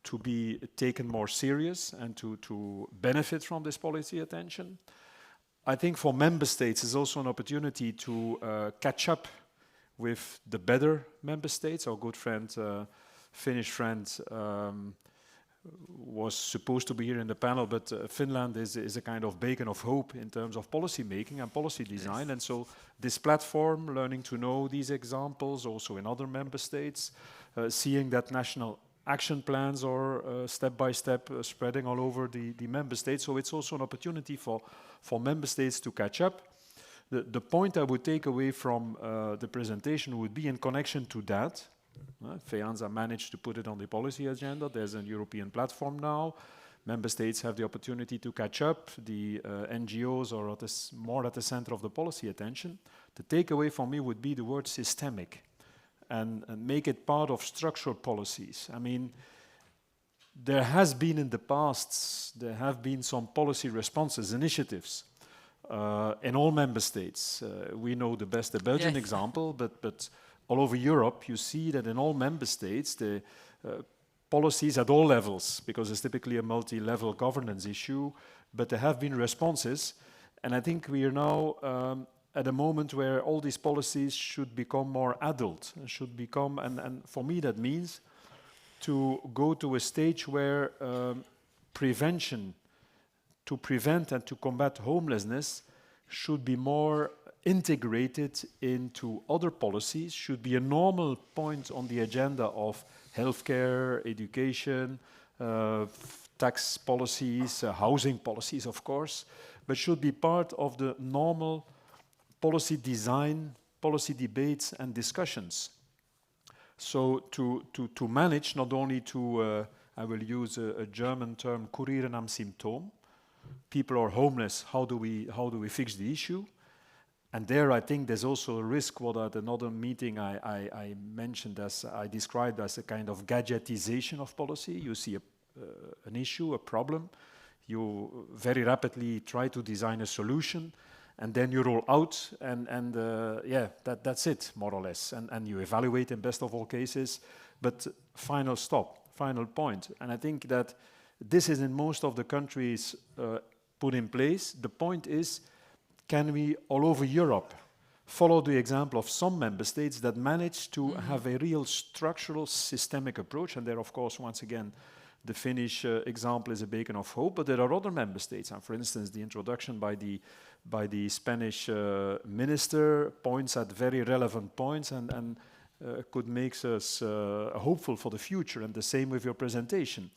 to be taken more serious and to benefit from this policy attention. I think for member states is also an opportunity to catch up with the better member states. Our good friend, Finnish friend, was supposed to be here in the panel, but Finland is a kind of beacon of hope in terms of policy making and policy design. Yes. And so this platform, learning to know these examples also in other member states, seeing that national action plans are step by step spreading all over the member states. So it's also an opportunity for member states to catch up. The point I would take away from the presentation would be in connection to that. FEANTSA managed to put it on the policy agenda. There's a European platform now. Member states have the opportunity to catch up. The NGOs are more at the center of the policy attention. The takeaway for me would be the word systemic and make it part of structural policies. I mean, there has been in the past, there have been some policy responses, initiatives in all member states. We know the best, the Belgian example, but all over Europe, you see that in all member states, the policies at all levels, because it's typically a multi-level governance issue, but there have been responses. And I think we are now at a moment where all these policies should become more adult, should become, and for me that means to go to a stage where prevention, to prevent and to combat homelessness should be more integrated into other policies, should be a normal point on the agenda of healthcare, education, tax policies, housing policies, of course, but should be part of the normal policy design, policy debates and discussions. So to manage, not only to, I will use a German term, kurieren am Symptom, people are homeless, how do we fix the issue? And there I think there's also a risk, what at another meeting I mentioned as, I described as a kind of gadgetization of policy. You see an issue, a problem, you very rapidly try to design a solution, and then you roll out, and that's it, more or less. And you evaluate in best of all cases, but final stop, final point. And I think that this is in most of the countries put in place. The point is, can we, all over Europe, follow the example of some member states that manage to have a real structural, systemic approach? And there, of course, once again, the Finnish example is a beacon of hope, but there are other member states. And for instance, the introduction by the Spanish minister points at very relevant points and could make us hopeful for the future, and the same with your presentation.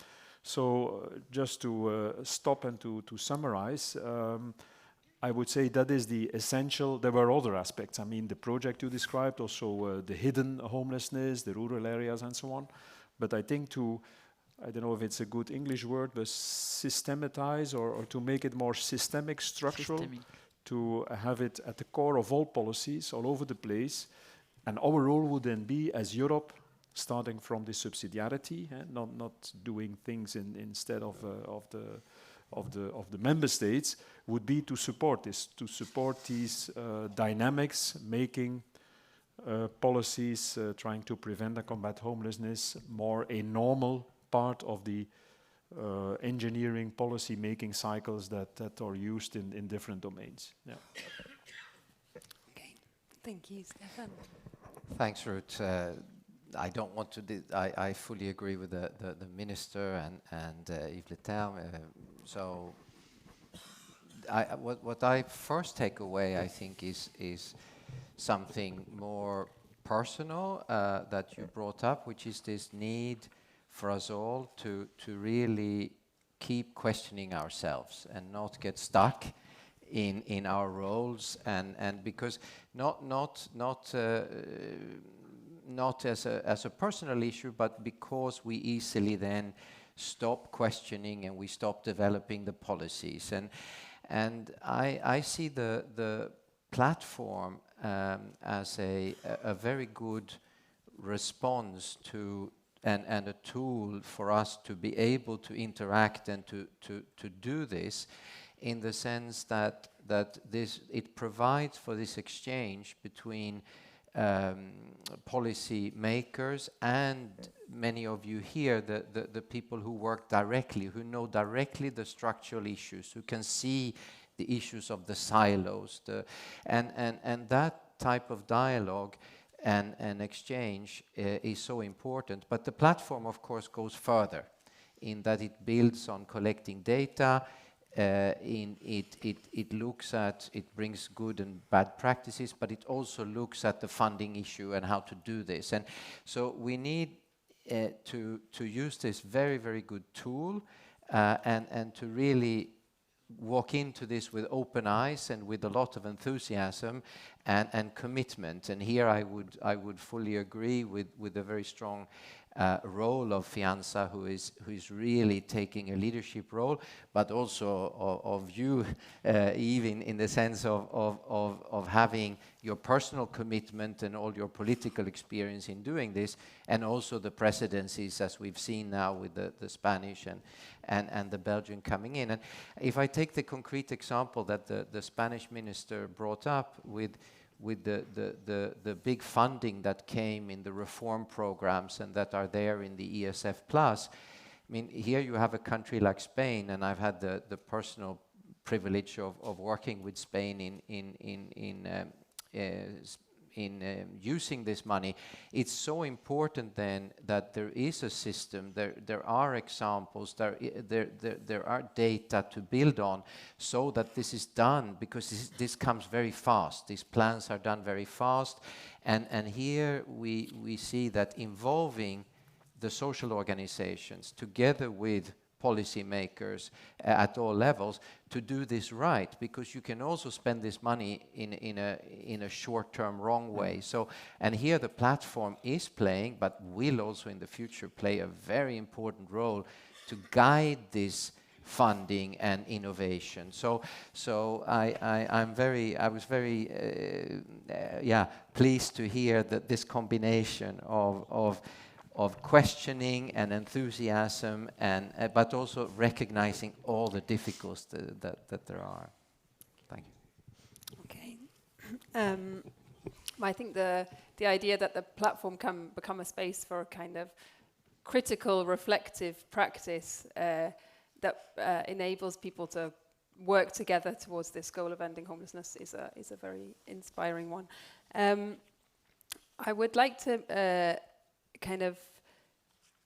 So just to stop and to summarize, I would say that is the essential. There were other aspects. I mean, the project you described, also the hidden homelessness, the rural areas and so on. But I think I don't know if it's a good English word, but systematize or to make it more systemic, structural, to have it at the core of all policies all over the place. And our role would then be, as Europe, starting from the subsidiarity, not doing things instead of the member states, would be to support this, to support these dynamics, making policies, trying to prevent and combat homelessness more a normal part of the engineering policy making cycles that are used in different domains. Yeah. Okay, thank you, Stefan. Thanks, Ruth. I don't want to. I fully agree with the minister and Yves Leterme. So, what I first take away, I think, is something more personal that you brought up, which is this need for us all to really keep questioning ourselves and not get stuck in our roles, and because not as a personal issue, but because we easily then stop questioning and we stop developing the policies. And I see the platform as a very good response to and a tool for us to be able to interact and to do this, in the sense that it provides for this exchange between policy makers and many of you here, the people who work directly, who know directly the structural issues, who can see the issues of the silos, and that type of dialogue and exchange is so important. But the platform, of course, goes further. in that it builds on collecting data. It looks at, it brings good and bad practices, but it also looks at the funding issue and how to do this. And so we need to use this very, very good tool and to really walk into this with open eyes and with a lot of enthusiasm and commitment. And here I would fully agree with the very strong role of FEANTSA, who is really taking a leadership role, but also of you, even in the sense of having your personal commitment and all your political experience in doing this, and also the presidencies, as we've seen now with the Spanish and the Belgian coming in. And if I take the concrete example that the Spanish minister brought up with the big funding that came in the reform programs and that are there in the ESF Plus. I mean, here you have a country like Spain, and I've had the personal privilege of working with Spain in using this money. It's so important then that there is a system, there are examples, there are data to build on, so that this is done, because this comes very fast. These plans are done very fast, and here we see that involving the social organizations together with policymakers at all levels to do this right, because you can also spend this money in a short-term wrong way. So, and here the platform is playing, but will also in the future play a very important role to guide this funding and innovation. So I was very pleased to hear that this combination of questioning and enthusiasm, and but also recognizing all the difficulties that there are. Thank you. Okay. I think the idea that the platform can become a space for a kind of critical, reflective practice that enables people to work together towards this goal of ending homelessness is a very inspiring one. I would like to kind of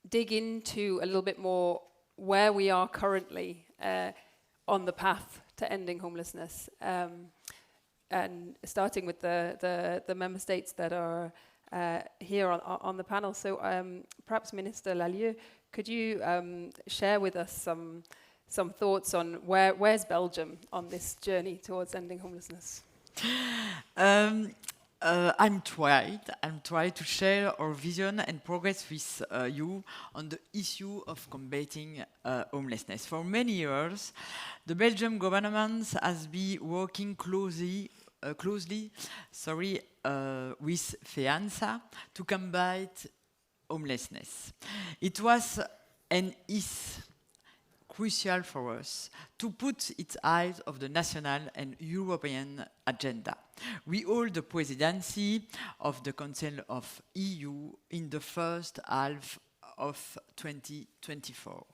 dig into a little bit more where we are currently on the path to ending homelessness, and starting with the member states that are here on the panel. So perhaps Minister Lallieu, could you share with us some thoughts on where's Belgium on this journey towards ending homelessness? I'm trying to share our vision and progress with you on the issue of combating homelessness. For many years, the Belgian government has been working closely with FEANTSA to combat homelessness. It was and is crucial for us to put its eyes on the national and European agenda. We hold the presidency of the Council of EU in the first half of 2024.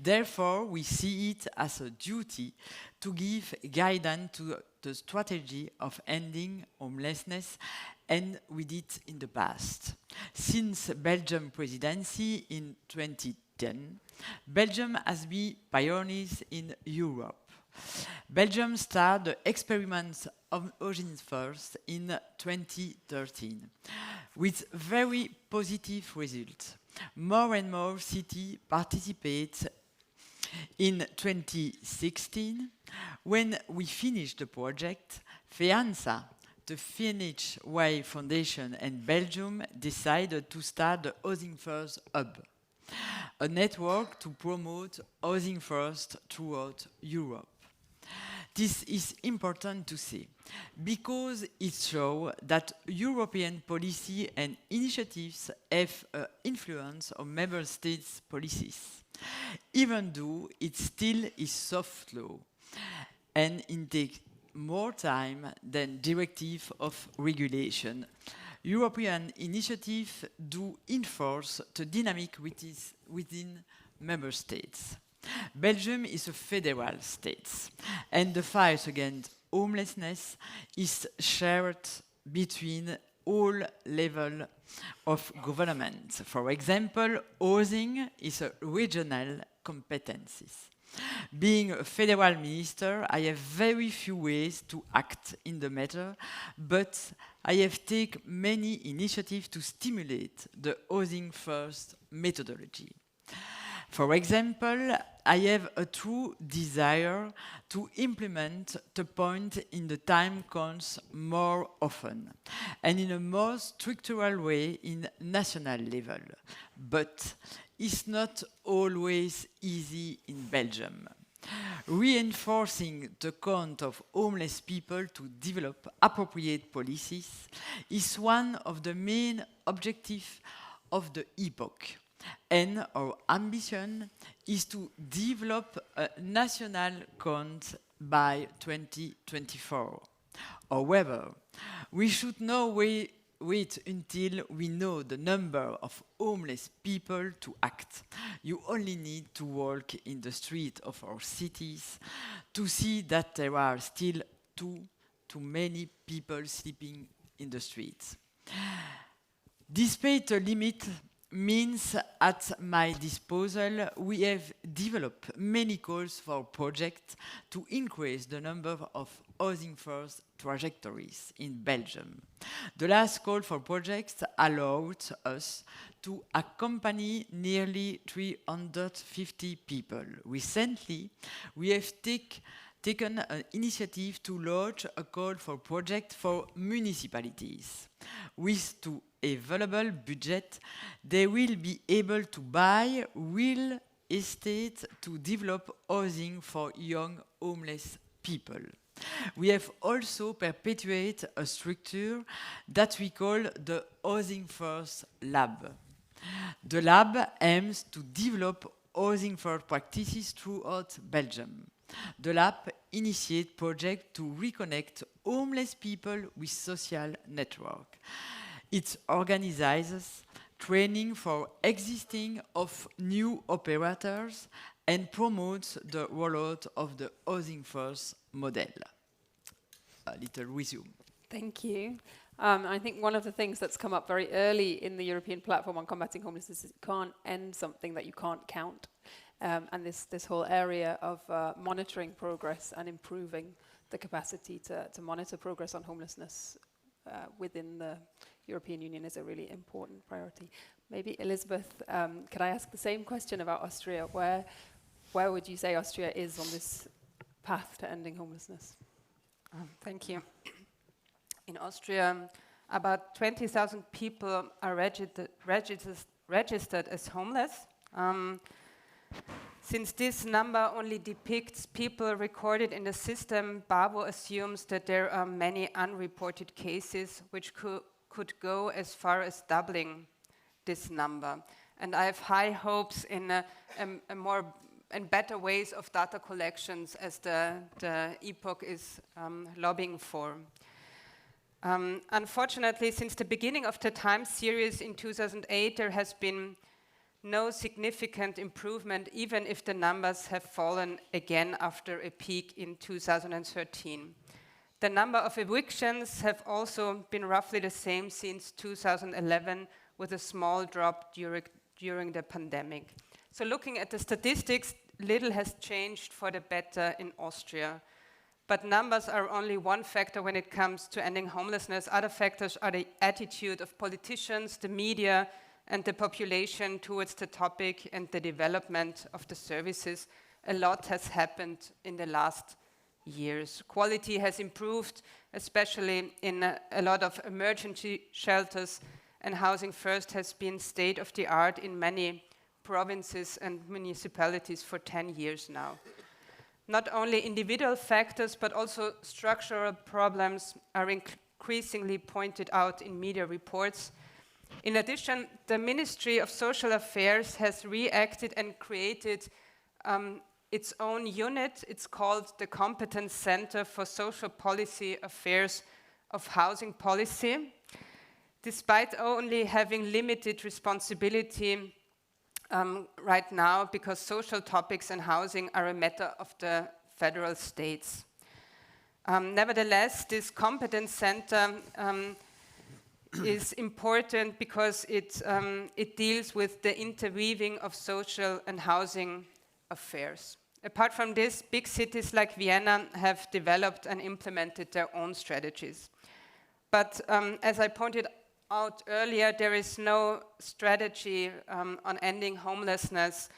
Therefore, we see it as a duty to give guidance to the strategy of ending homelessness, and we did in the past. Since Belgium presidency in 2010, Belgium has been pioneers in Europe. Belgium started the experiment of Housing First in 2013 with very positive results. More and more cities participate. In 2016, when we finished the project, FEANTSA, the Finnish Way Foundation, and Belgium decided to start the Housing First Hub, a network to promote Housing First throughout Europe. This is important to see, because it shows that European policy and initiatives have an influence on member states' policies, even though it still is soft law and it takes more time than directive of regulation. European initiatives do enforce the dynamic within member states. Belgium is a federal state, and the fight against homelessness is shared between all levels of government. For example, housing is a regional competence. Being a federal minister, I have very few ways to act in the matter, but I have taken many initiatives to stimulate the housing first methodology. For example, I have a true desire to implement the point in the time counts more often and in a more structural way in national level. But it's not always easy in Belgium. Reinforcing the count of homeless people to develop appropriate policies is one of the main objectives of the epoch. And our ambition is to develop a national count by 2024. However, we should not wait until we know the number of homeless people to act. You only need to walk in the streets of our cities to see that there are still too many people sleeping in the streets. Despite the limit means at my disposal, we have developed many calls for projects to increase the number of housing first trajectories in Belgium. The last call for projects allowed us to accompany nearly 350 people. Recently, we have taken an initiative to launch a call for projects for municipalities. With the available budget, they will be able to buy real estate to develop housing for young homeless people. We have also perpetuated a structure that we call the Housing First Lab. The lab aims to develop housing first practices throughout Belgium. The lab initiates projects to reconnect homeless people with social networks. It organizes training for existing of new operators and promotes the rollout of the housing first model. A little resume. Thank you. I think one of the things that's come up very early in the European Platform on Combating Homelessness is you can't end something that you can't count. And this whole area of monitoring progress and improving the capacity to monitor progress on homelessness within the European Union is a really important priority. Maybe Elisabeth, could I ask the same question about Austria? Where would you say Austria is on this path to ending homelessness? Thank you. In Austria, about 20,000 people are registered as homeless. Since this number only depicts people recorded in the system, BAWO assumes that there are many unreported cases which could go as far as doubling this number. And I have high hopes in a more and better ways of data collections as the epoch is lobbying for. Unfortunately, since the beginning of the time series in 2008, there has been no significant improvement, even if the numbers have fallen again after a peak in 2013. The number of evictions have also been roughly the same since 2011, with a small drop during the pandemic. So looking at the statistics, little has changed for the better in Austria. But numbers are only one factor when it comes to ending homelessness. Other factors are the attitude of politicians, the media, and the population towards the topic and the development of the services. A lot has happened in the last years. Quality has improved, especially in a lot of emergency shelters, and Housing First has been state-of-the-art in many provinces and municipalities for 10 years now. Not only individual factors, but also structural problems are increasingly pointed out in media reports. In addition, the Ministry of Social Affairs has reacted and created its own unit. It's called the Competence Center for Social Policy Affairs of Housing Policy. Despite only having limited responsibility right now, because social topics and housing are a matter of the federal states. Nevertheless, this competence center is important because it deals with the interweaving of social and housing affairs. Apart from this, big cities like Vienna have developed and implemented their own strategies. But as I pointed out earlier, there is no strategy on ending homelessness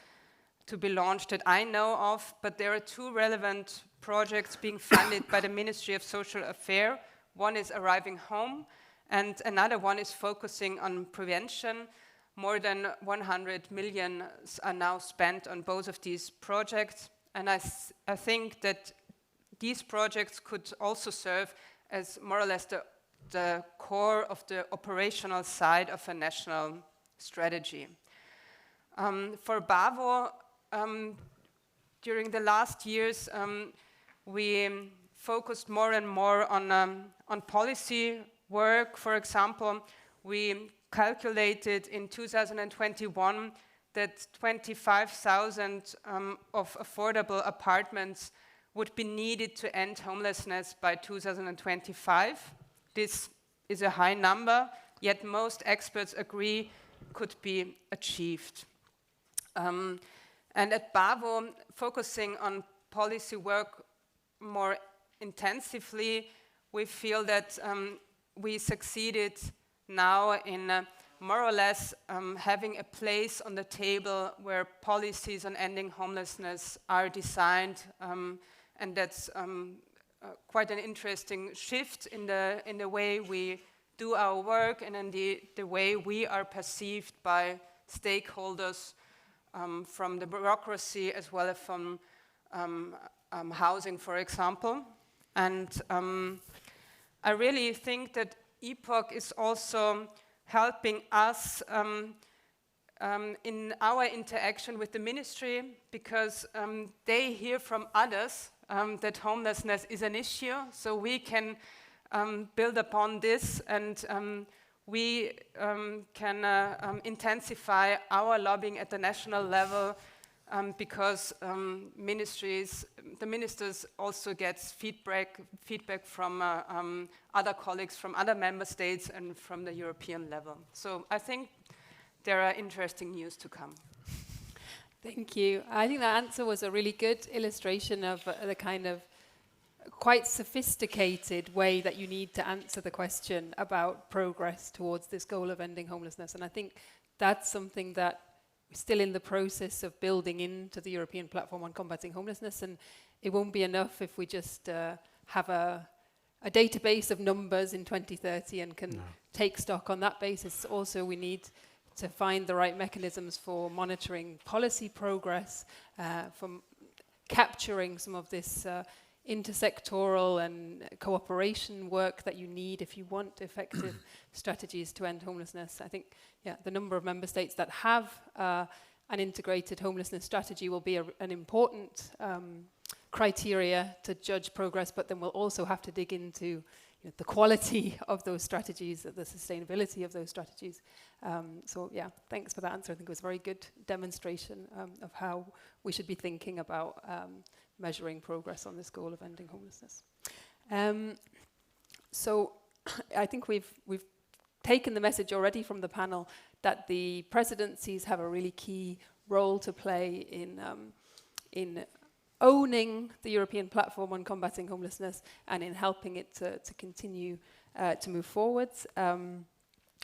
to be launched that I know of, but there are two relevant projects being funded by the Ministry of Social Affairs. One is Arriving Home, and another one is focusing on prevention. More than 100 million are now spent on both of these projects, and I think that these projects could also serve as more or less the core of the operational side of a national strategy. For BAWO, during the last years, we focused more and more on policy work. For example, we calculated in 2021 that 25,000 of affordable apartments would be needed to end homelessness by 2025. This is a high number, yet most experts agree could be achieved. And at BAWO, focusing on policy work more intensively, we feel that we succeeded now in more or less having a place on the table where policies on ending homelessness are designed, and that's quite an interesting shift in the way we do our work and in the way we are perceived by stakeholders from the bureaucracy as well as from housing, for example. And I really think that EPOC is also helping us in our interaction with the ministry, because they hear from others that homelessness is an issue, so we can build upon this, and we can intensify our lobbying at the national level, because the ministers also get feedback from other colleagues from other member states and from the European level. So I think there are interesting news to come. Thank you. I think that answer was a really good illustration of the kind of quite sophisticated way that you need to answer the question about progress towards this goal of ending homelessness. And I think that's something that we're still in the process of building into the European Platform on Combating Homelessness. And it won't be enough if we just have a database of numbers in 2030 and can take stock on that basis. Also, we need to find the right mechanisms for monitoring policy progress, from capturing some of this intersectoral and cooperation work that you need if you want effective strategies to end homelessness. I think, the number of member states that have an integrated homelessness strategy will be an important criteria to judge progress, but then we'll also have to dig into the quality of those strategies, the sustainability of those strategies. Thanks for that answer. I think it was a very good demonstration of how we should be thinking about measuring progress on this goal of ending homelessness. So I think we've taken the message already from the panel that the presidencies have a really key role to play in owning the European Platform on Combating Homelessness and in helping it to continue to move forwards.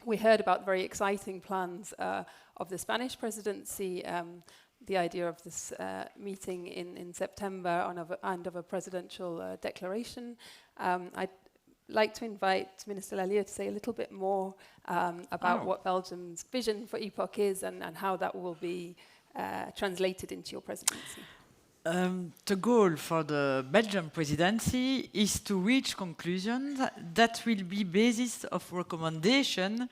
We heard about very exciting plans of the Spanish presidency, the idea of this meeting in September and of a presidential declaration. I'd like to invite Minister Lalieu to say a little bit more about what Belgium's vision for EPOC is and how that will be translated into your presidency. The goal for the Belgian presidency is to reach conclusions that will be basis of recommendation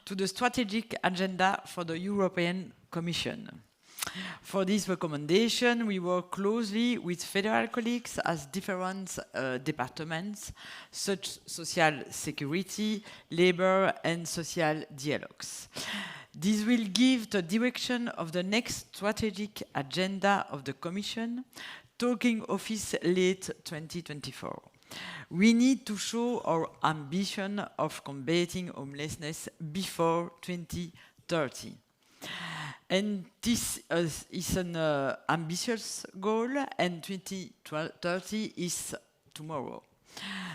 to the strategic agenda for the European Commission. For this recommendation, we work closely with federal colleagues as different departments, such social security, labor, and social dialogues. This will give the direction of the next strategic agenda of the Commission, talking office late 2024. We need to show our ambition of combating homelessness before 2030. And this is an ambitious goal, and 2030 is tomorrow.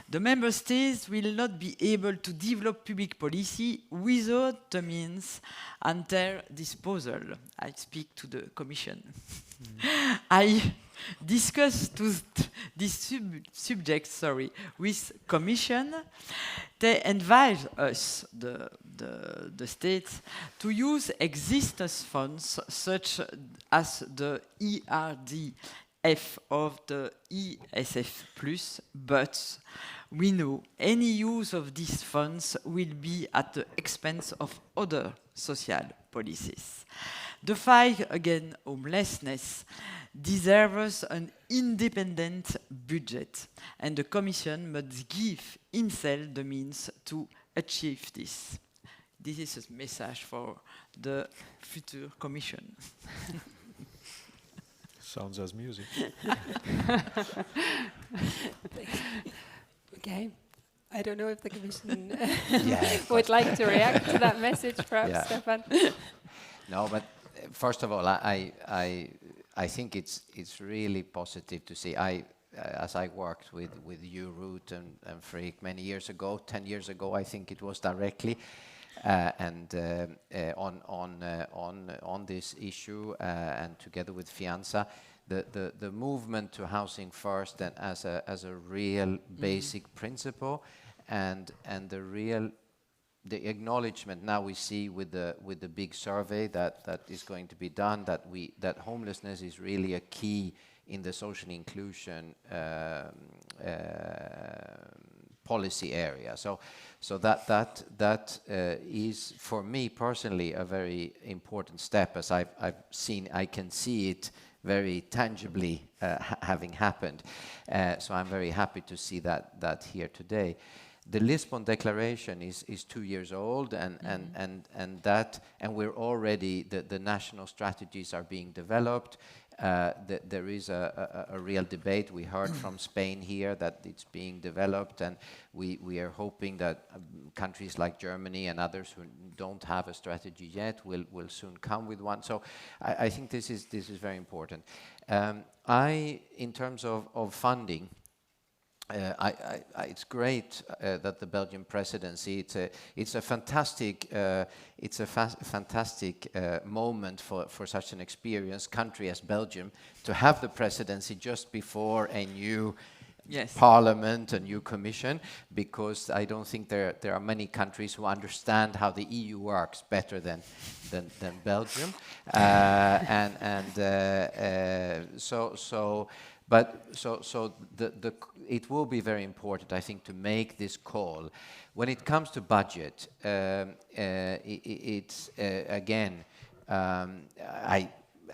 The member states will not be able to develop public policy without the means at their disposal. I speak to the Commission. I discussed this subject, with Commission. They advise us, the states, to use existing funds such as the ERDF of the ESF+, but we know any use of these funds will be at the expense of other social policies. The fight against homelessness deserves an independent budget, and the Commission must give itself the means to achieve this. This is a message for the future Commission. Sounds as music. Okay. I don't know if the Commission would like to react to that message, perhaps, Stefan. No, but first of all, I think it's really positive to see. As I worked with you, Ruth, and Freek many years ago, 10 years ago, I think it was directly, and on this issue, and together with FEANTSA, the movement to housing first, and as a real basic principle, and the acknowledgement now we see with the big survey that is going to be done, that homelessness is really a key in the social inclusion policy area. So that is, for me personally, a very important step, as I can see it very tangibly having happened. So I'm very happy to see that here today. The Lisbon Declaration is 2 years old, and we're already, the national strategies are being developed. There is a real debate. We heard from Spain here that it's being developed, and we are hoping that countries like Germany and others who don't have a strategy yet will soon come with one. So I think this is very important. In terms of funding, it's great that the Belgian presidency. It's a fantastic moment for such an experienced country as Belgium to have the presidency just before a new parliament, a new commission, because I don't think there are many countries who understand how the EU works better than Belgium, it will be very important, I think, to make this call. When it comes to budget,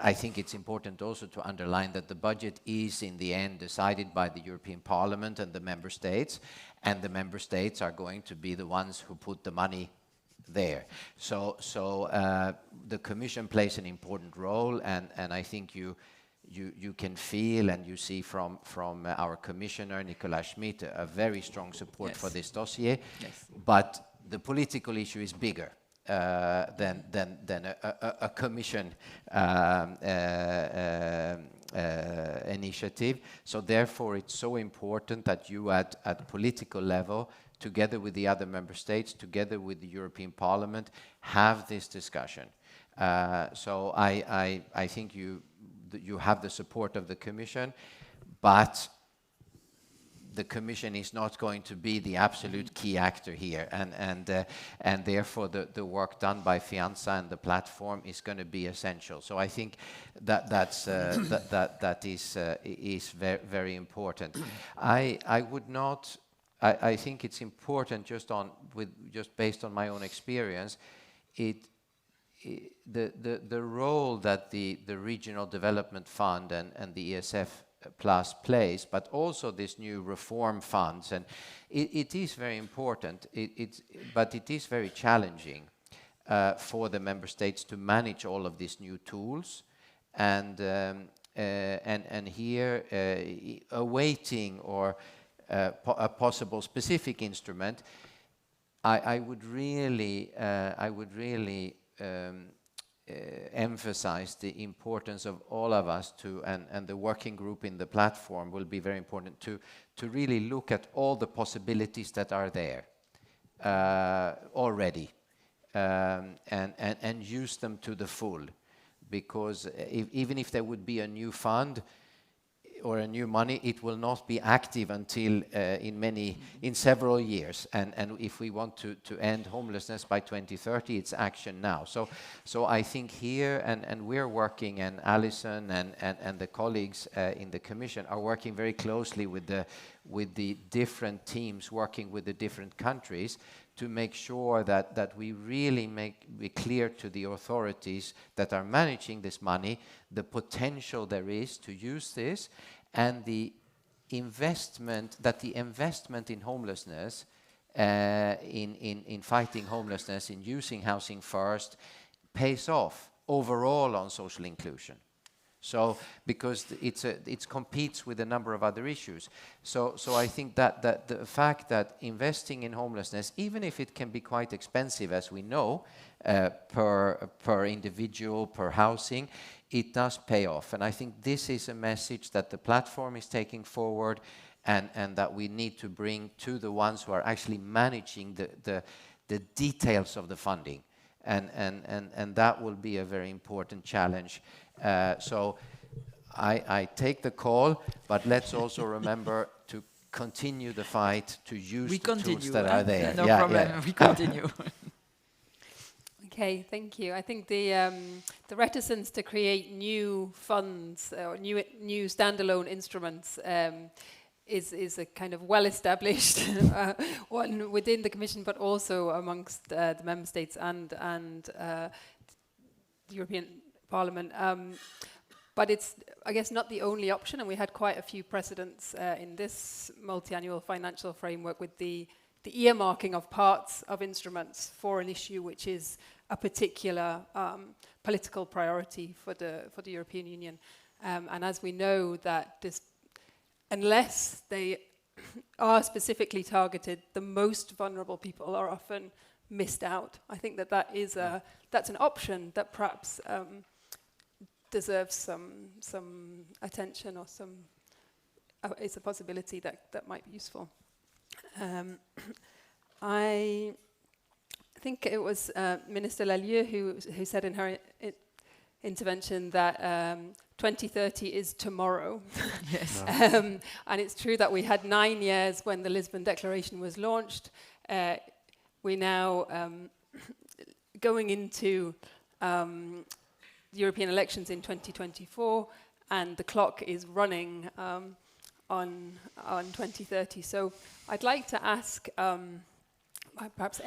I think it's important also to underline that the budget is in the end decided by the European Parliament and the member states, and the member states are going to be the ones who put the money there. So the Commission plays an important role, and I think you can feel and you see from our Commissioner, Nicolas Schmid, a very strong support for this dossier. Yes. But the political issue is bigger than a Commission initiative. So therefore, it's so important that you at political level, together with the other member states, together with the European Parliament, have this discussion. So I think you have the support of the Commission, but the Commission is not going to be the absolute key actor here, and therefore the work done by FEANTSA and the platform is going to be essential. So I think that is very, very important. I would not. I think it's important just based on my own experience. The role that the Regional Development Fund and the ESF Plus plays, but also this new reform funds, and it is very important. But it is very challenging for the member states to manage all of these new tools, and here awaiting or a possible specific instrument, I would really emphasize the importance of all of us and the working group in the platform will be very important to really look at all the possibilities that are there already and use them to the full, because even if there would be a new fund or a new money, it will not be active until in several years. And if we want to end homelessness by 2030, it's action now. So I think here, and we're working, and Alison and the colleagues in the Commission are working very closely with the different teams working with the different countries to make sure that we really be clear to the authorities that are managing this money the potential there is to use this, and the investment in homelessness, in fighting homelessness, in using housing first, pays off overall on social inclusion. So, because it competes with a number of other issues. So I think that the fact that investing in homelessness, even if it can be quite expensive, as we know, per individual, per housing, it does pay off. And I think this is a message that the platform is taking forward, and that we need to bring to the ones who are actually managing the details of the funding. And that will be a very important challenge. So I take the call, but let's also remember to continue the fight, to use the tools that are there. No problem. Yeah. We continue. Okay, thank you. I think the reticence to create new funds or new standalone instruments is a kind of well-established one within the Commission, but also amongst the Member States and the European Parliament. But it's, I guess, not the only option, and we had quite a few precedents in this multi-annual financial framework with the earmarking of parts of instruments for an issue which is a particular political priority for the European Union. And as we know that unless they are specifically targeted, the most vulnerable people are often missed out. I think that's an option that perhaps deserves some attention, or it's a possibility that might be useful. I think it was Minister Lallieu who said in her intervention that 2030 is tomorrow. Yes. And it's true that we had 9 years when the Lisbon Declaration was launched. We're now going into European elections in 2024, and the clock is running on 2030. So I'd like to ask perhaps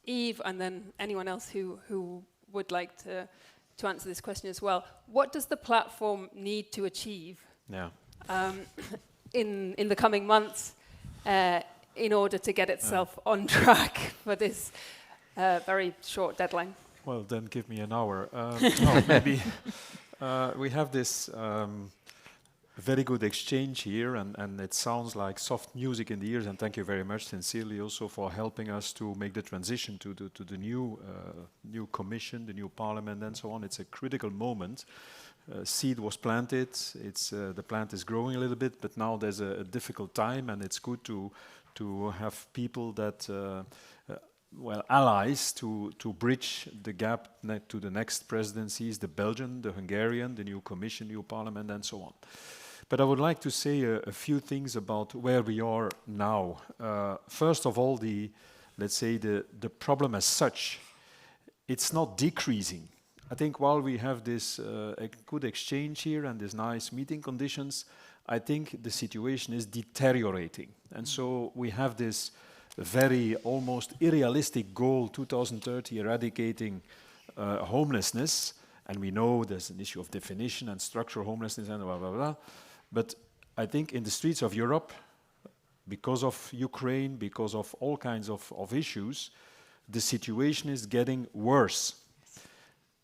Eve, and then anyone else who would like to answer this question as well. What does the platform need to achieve in the coming months in order to get itself on track for this very short deadline? Well, then give me an hour. No, maybe we have this very good exchange here, and it sounds like soft music in the ears, and thank you very much sincerely also for helping us to make the transition to the new commission, the new parliament, and so on. It's a critical moment. Seed was planted, the plant is growing a little bit, but now there's a difficult time, and it's good to have people that allies to bridge the gap to the next presidencies, the Belgian, the Hungarian, the new commission, new parliament, and so on. But I would like to say a few things about where we are now. First of all, let's say the problem as such, it's not decreasing. I think while we have this a good exchange here and these nice meeting conditions, I think the situation is deteriorating. And so we have this very almost unrealistic goal, 2030, eradicating homelessness. And we know there's an issue of definition and structural homelessness and blah, blah, blah. But I think in the streets of Europe, because of Ukraine, because of all kinds of issues, the situation is getting worse.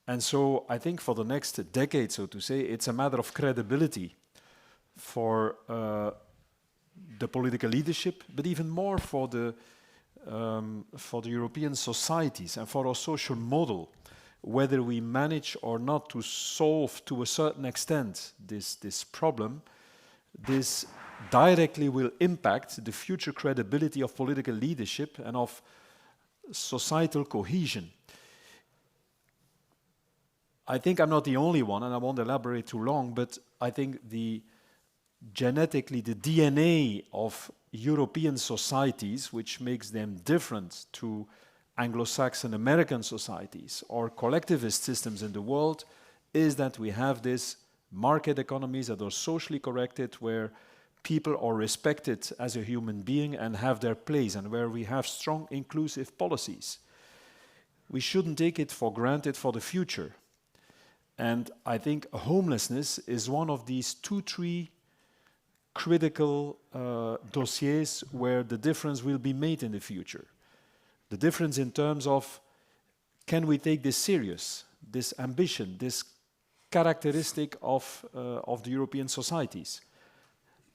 And so I think for the next decade, so to say, it's a matter of credibility for the political leadership, but even more for the European societies and for our social model, whether we manage or not to solve to a certain extent this problem, this directly will impact the future credibility of political leadership and of societal cohesion. I think I'm not the only one, and I won't elaborate too long, but I think genetically the DNA of European societies, which makes them different to Anglo-Saxon American societies or collectivist systems in the world, is that we have these market economies that are socially corrected, where people are respected as a human being and have their place, and where we have strong inclusive policies. We shouldn't take it for granted for the future. And I think homelessness is one of these 2-3 critical dossiers where the difference will be made in the future. The difference in terms of, can we take this serious, this ambition, this characteristic of the European societies?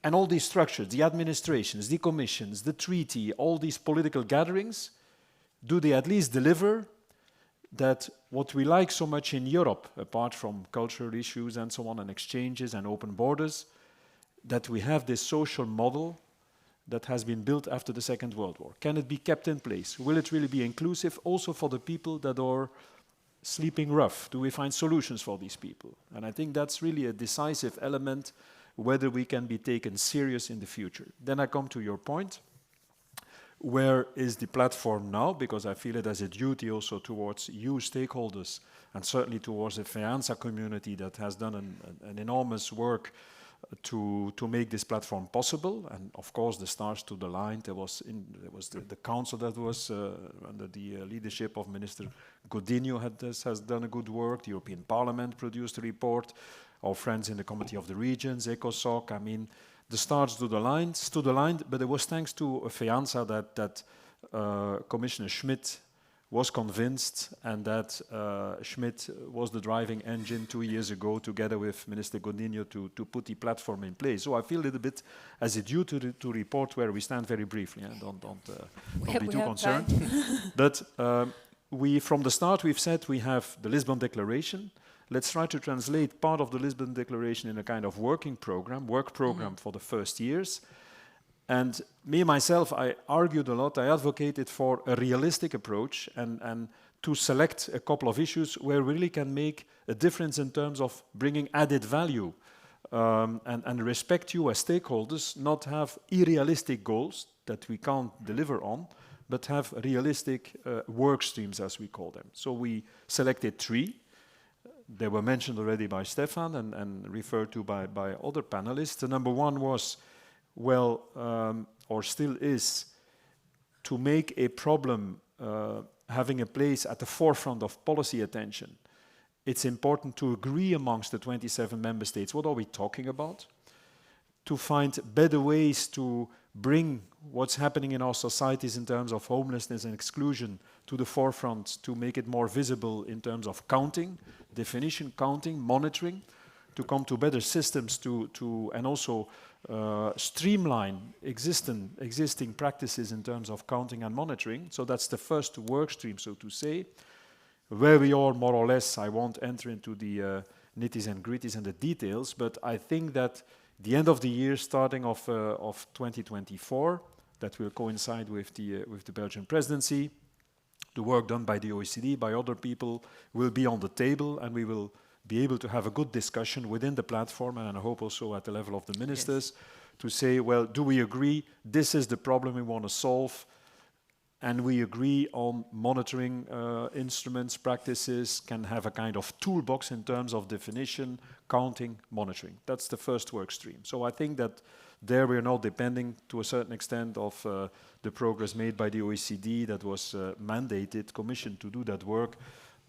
And all these structures, the administrations, the commissions, the treaty, all these political gatherings, do they at least deliver that what we like so much in Europe, apart from cultural issues and so on, and exchanges and open borders, that we have this social model that has been built after the Second World War? Can it be kept in place? Will it really be inclusive also for the people that are sleeping rough? Do we find solutions for these people? And I think that's really a decisive element whether we can be taken serious in the future. Then I come to your point. Where is the platform now? Because I feel it as a duty also towards you stakeholders, and certainly towards the FEANTSA community that has done an enormous work to make this platform possible. And of course the stars to the line. There was the council that was under the leadership of Minister Godinho has done a good work. The European Parliament produced a report. Our friends in the Committee of the Regions, ECOSOC, I mean, the stars to the line, but it was thanks to FEANTSA that Commissioner Schmidt was convinced, and that Schmidt was the driving engine 2 years ago, together with Minister Godinho, to put the platform in place. So I feel a little bit as a duty to report where we stand very briefly. Don't be too concerned. But from the start, we've said we have the Lisbon Declaration. Let's try to translate part of the Lisbon Declaration in a kind of work program for the first years. And me, myself, I argued a lot, I advocated for a realistic approach and to select a couple of issues where we really can make a difference in terms of bringing added value and respect you as stakeholders, not have unrealistic goals that we can't deliver on, but have realistic work streams, as we call them. So we selected 3. They were mentioned already by Stefan and referred to by other panelists. The number 1 was, or still is, to make a problem having a place at the forefront of policy attention. It's important to agree amongst the 27 member states. What are we talking about? To find better ways to bring what's happening in our societies in terms of homelessness and exclusion to the forefront, to make it more visible in terms of counting, definition, counting, monitoring, to come to better systems and also streamline existing practices in terms of counting and monitoring. So that's the first work stream, so to say. Where we are, more or less, I won't enter into the nitties and gritties and the details, but I think that the end of the year, starting of 2024, that will coincide with the Belgian presidency. The work done by the OECD, by other people, will be on the table, and we will be able to have a good discussion within the platform, and I hope also at the level of the ministers, to say, well, do we agree this is the problem we want to solve? And we agree on monitoring instruments, practices, can have a kind of toolbox in terms of definition, counting, monitoring. That's the first work stream. So I think that there we are now depending to a certain extent of the progress made by the OECD that was mandated, commissioned to do that work.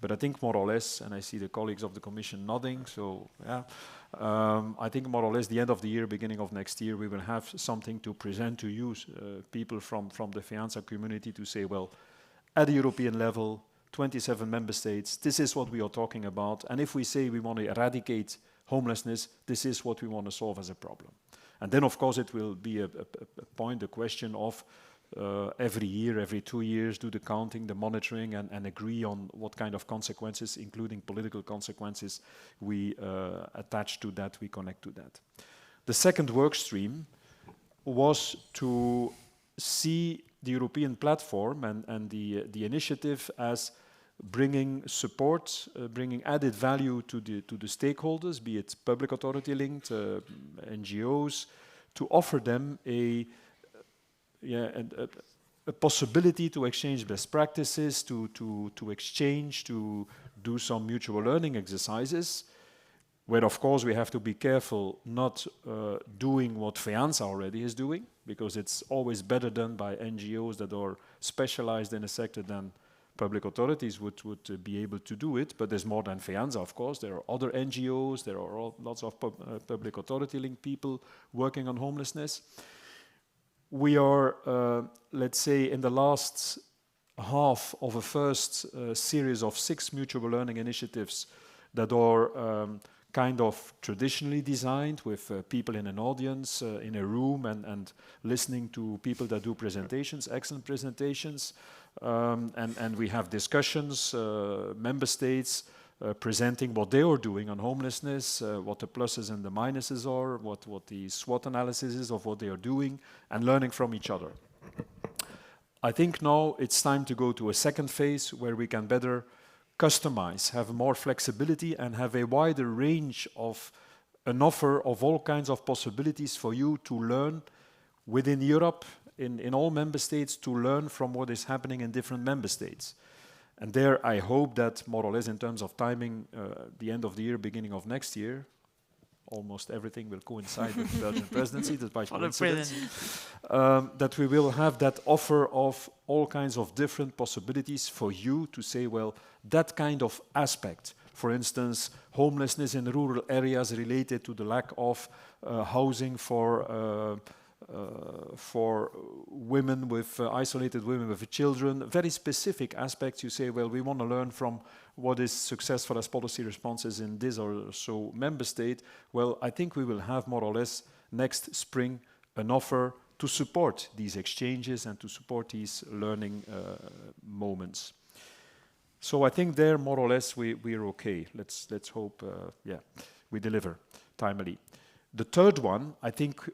But I think more or less, and I see the colleagues of the Commission nodding, so yeah, I think more or less the end of the year, beginning of next year, we will have something to present to you, people from the FEANTSA community, to say, well, at the European level, 27 member states, this is what we are talking about. And if we say we want to eradicate homelessness, this is what we want to solve as a problem. And then, of course, it will be a question of every year, every 2 years, do the counting, the monitoring, and agree on what kind of consequences, including political consequences, we attach to that, we connect to that. The second work stream was to see the European platform and the initiative as bringing support, bringing added value to the stakeholders, be it public authority linked, NGOs, to offer them a possibility to exchange best practices, to exchange, to do some mutual learning exercises, where of course we have to be careful not doing what FEANTSA already is doing, because it's always better done by NGOs that are specialized in a sector than public authorities would be able to do it. But there's more than FEANTSA, of course. There are other NGOs, there are lots of public authority linked people working on homelessness. We are, let's say, in the last half of a first series of 6 mutual learning initiatives that are kind of traditionally designed with people in an audience, in a room, and listening to people that do presentations, excellent presentations. And we have discussions, member states presenting what they are doing on homelessness, what the pluses and the minuses are, what the SWOT analysis is of what they are doing, and learning from each other. I think now it's time to go to a second phase where we can better customize, have more flexibility, and have a wider range of an offer of all kinds of possibilities for you to learn within Europe, in all member states, to learn from what is happening in different member states. And there I hope that more or less in terms of timing, the end of the year, beginning of next year, almost everything will coincide with the Belgian presidency, that's by coincidence, that we will have that offer of all kinds of different possibilities for you to say, well, that kind of aspect, for instance, homelessness in rural areas related to the lack of housing for women with isolated women with children, very specific aspects. You say, well, we want to learn from what is successful as policy responses in this or so member state. Well, I think we will have more or less next spring an offer to support these exchanges and to support these learning moments. So I think there more or less we're okay. Let's hope we deliver timely. The third one, I think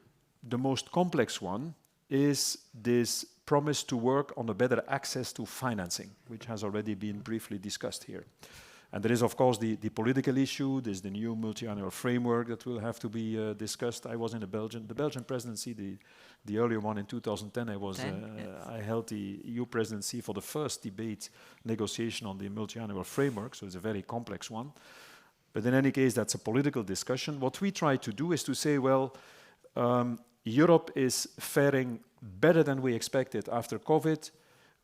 the most complex one, is this promise to work on a better access to financing, which has already been briefly discussed here. And there is, of course, the political issue. There's the new multi-annual framework that will have to be discussed. I was in the Belgian presidency, the earlier one in 2010. I held the EU presidency for the first debate negotiation on the multi-annual framework, so it's a very complex one. But in any case, that's a political discussion. What we try to do is to say, well, Europe is faring better than we expected after COVID,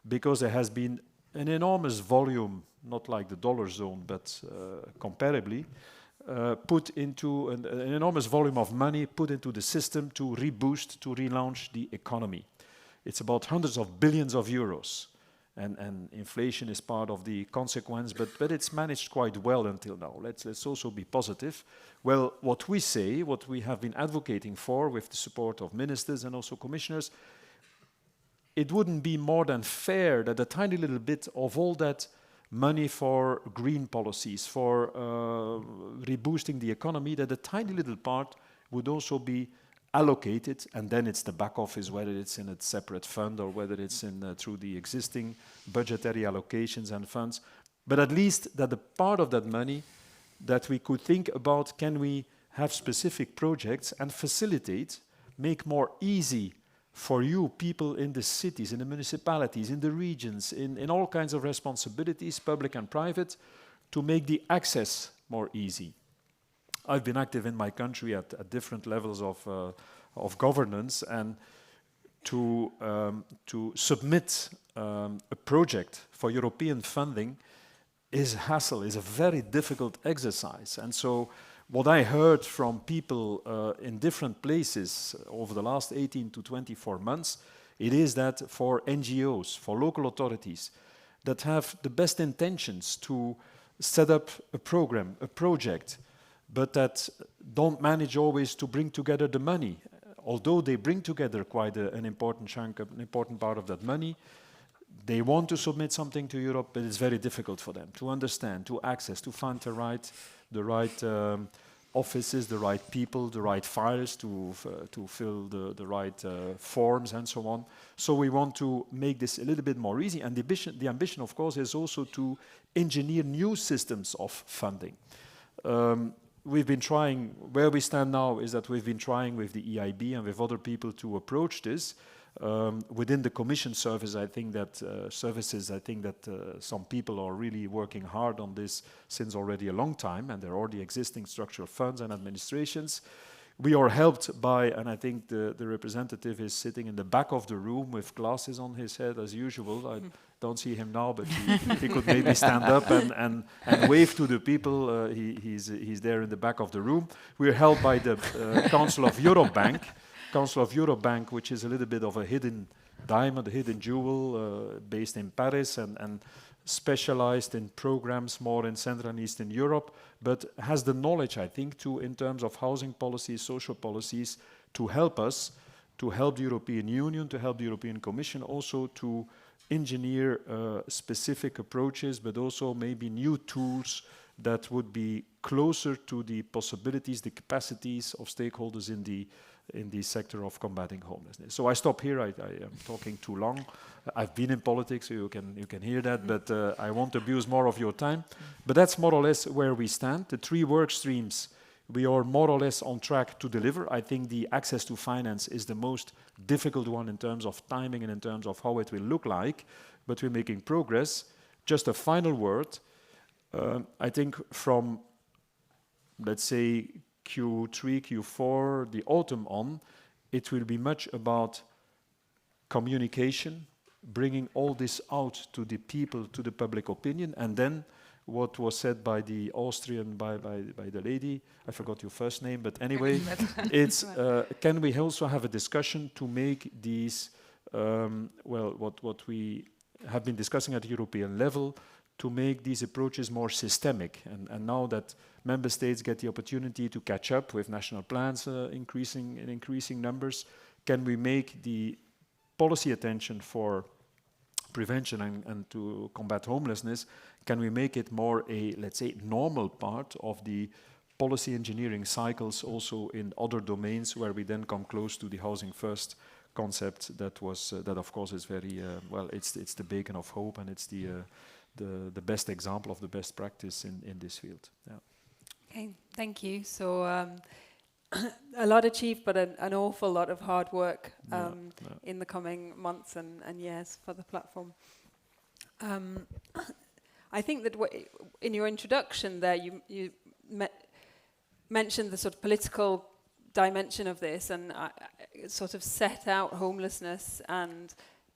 because there has been an enormous volume, not like the dollar zone, but comparably, put into an enormous volume of money put into the system to reboost, to relaunch the economy. It's about hundreds of billions of euros. And inflation is part of the consequence, but it's managed quite well until now. Let's also be positive. Well, what we say, what we have been advocating for with the support of ministers and also commissioners, it wouldn't be more than fair that a tiny little bit of all that money for green policies, for reboosting the economy, that a tiny little part would also be allocated, and then it's the back office, whether it's in a separate fund or whether it's in through the existing budgetary allocations and funds. But at least that the part of that money that we could think about, can we have specific projects and facilitate, make more easy for you people in the cities, in the municipalities, in the regions, in all kinds of responsibilities, public and private, to make the access more easy. I've been active in my country at different levels of governance, and to submit a project for European funding is hassle, is a very difficult exercise. And so what I heard from people in different places over the last 18 to 24 months, it is that for NGOs, for local authorities that have the best intentions to set up a program, a project, but that don't manage always to bring together the money. Although they bring together quite an important chunk, an important part of that money, they want to submit something to Europe, but it's very difficult for them to understand, to access, to find the right offices, the right people, the right files to fill the right forms and so on. So we want to make this a little bit more easy. And the ambition, of course, is also to engineer new systems of funding. We've been trying, where we stand now is that we've been trying with the EIB and with other people to approach this. Within the Commission service, I think that some people are really working hard on this since already a long time, and there are already existing structural funds and administrations. We are helped by, and I think the representative is sitting in the back of the room with glasses on his head as usual. I don't see him now, but he could maybe stand up and wave to the people. He's there in the back of the room. We're helped by the Council of Europe Bank, which is a little bit of a hidden diamond, a hidden jewel, based in Paris and specialized in programs more in Central and Eastern Europe, but has the knowledge, I think, in terms of housing policies, social policies, to help us, to help the European Union, to help the European Commission also to engineer specific approaches, but also maybe new tools that would be closer to the possibilities, the capacities of stakeholders in the sector of combating homelessness. So I stop here. I am talking too long. I've been in politics, so you can hear that, but I won't abuse more of your time. But that's more or less where we stand. The 3 work streams, we are more or less on track to deliver. I think the access to finance is the most difficult one in terms of timing and in terms of how it will look like, but we're making progress. Just a final word. I think from, let's say, Q3, Q4, the autumn on, it will be much about communication, bringing all this out to the people, to the public opinion, and then what was said by the Austrian, by the lady, I forgot your first name, but anyway, it's can we also have a discussion to make these, what we have been discussing at the European level, to make these approaches more systemic. And now that member states get the opportunity to catch up with national plans in increasing numbers, can we make the policy attention for prevention and to combat homelessness, can we make it more a, let's say, normal part of the policy engineering cycles also in other domains where we then come close to the housing first concept that was, that of course is very, it's the beacon of hope, and it's the best example of the best practice in this field. Yeah. Okay, thank you. So a lot achieved, but an awful lot of hard work in the coming months and years for the platform. I think that in your introduction there, you mentioned the sort of political dimension of this, and sort of set out homelessness and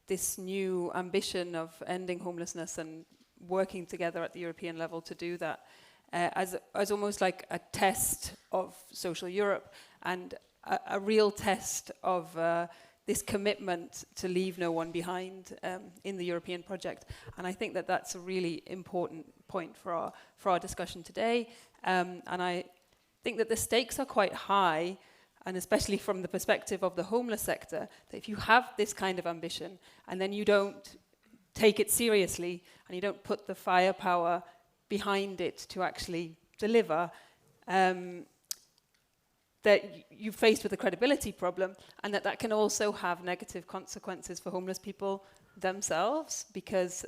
this new ambition of ending homelessness and working together at the European level to do that. As almost like a test of social Europe and a real test of this commitment to leave no one behind in the European project. And I think that that's a really important point for our discussion today. And I think that the stakes are quite high, and especially from the perspective of the homeless sector, that if you have this kind of ambition and then you don't take it seriously and you don't put the firepower behind it to actually deliver, that you're faced with a credibility problem, and that can also have negative consequences for homeless people themselves, because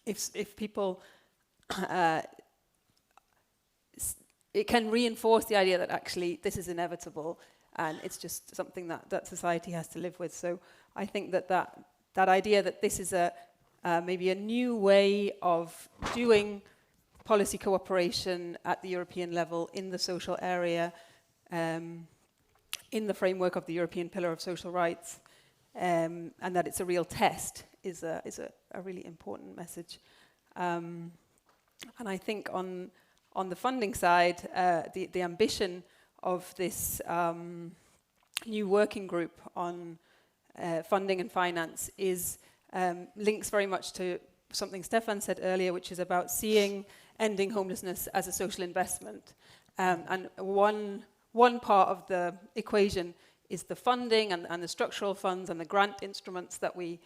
if people, it can reinforce the idea that actually this is inevitable and it's just something that society has to live with. So I think that idea that this is maybe a new way of doing policy cooperation at the European level in the social area, in the framework of the European Pillar of Social Rights, and that it's a real test is a really important message. And I think on the funding side, the ambition of this new working group on funding and finance is links very much to something Stefan said earlier, which is about seeing ending homelessness as a social investment. And one part of the equation is the funding and the structural funds and the grant instruments that we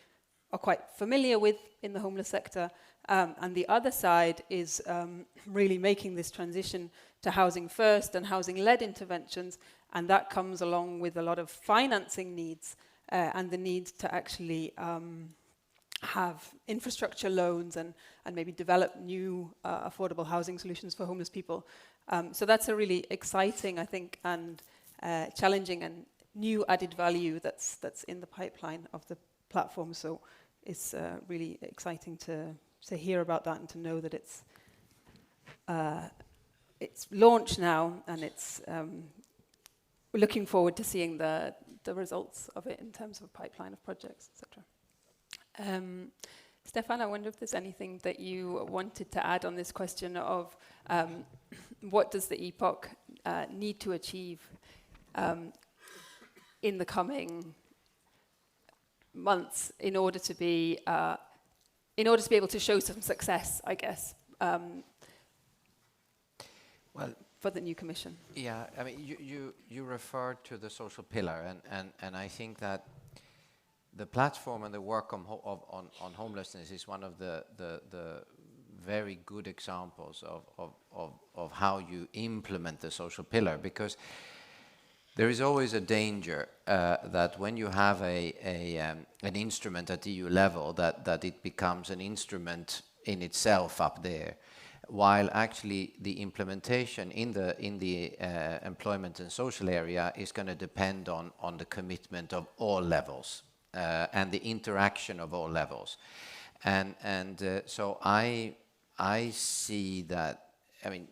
are quite familiar with in the homeless sector. And the other side is really making this transition to housing first and housing-led interventions, and that comes along with a lot of financing needs and the need to actually have infrastructure loans and maybe develop new affordable housing solutions for homeless people. So that's a really exciting, I think, and challenging and new added value that's in the pipeline of the platform. So it's really exciting to hear about that and to know that it's launched now, and it's we're looking forward to seeing the results of it in terms of pipeline of projects, etc. Stefan, I wonder if there's anything that you wanted to add on this question of what does the epoch need to achieve in the coming months in order to be able to show some success, I guess, well, for the new commission. Yeah, I mean, you referred to the social pillar, and I think that the platform and the work on homelessness is one of the very good examples of how you implement the social pillar, because there is always a danger that when you have an instrument at EU level, that it becomes an instrument in itself up there, while actually the implementation in the employment and social area is going to depend on the commitment of all levels and the interaction of all levels. So I see that, I mean,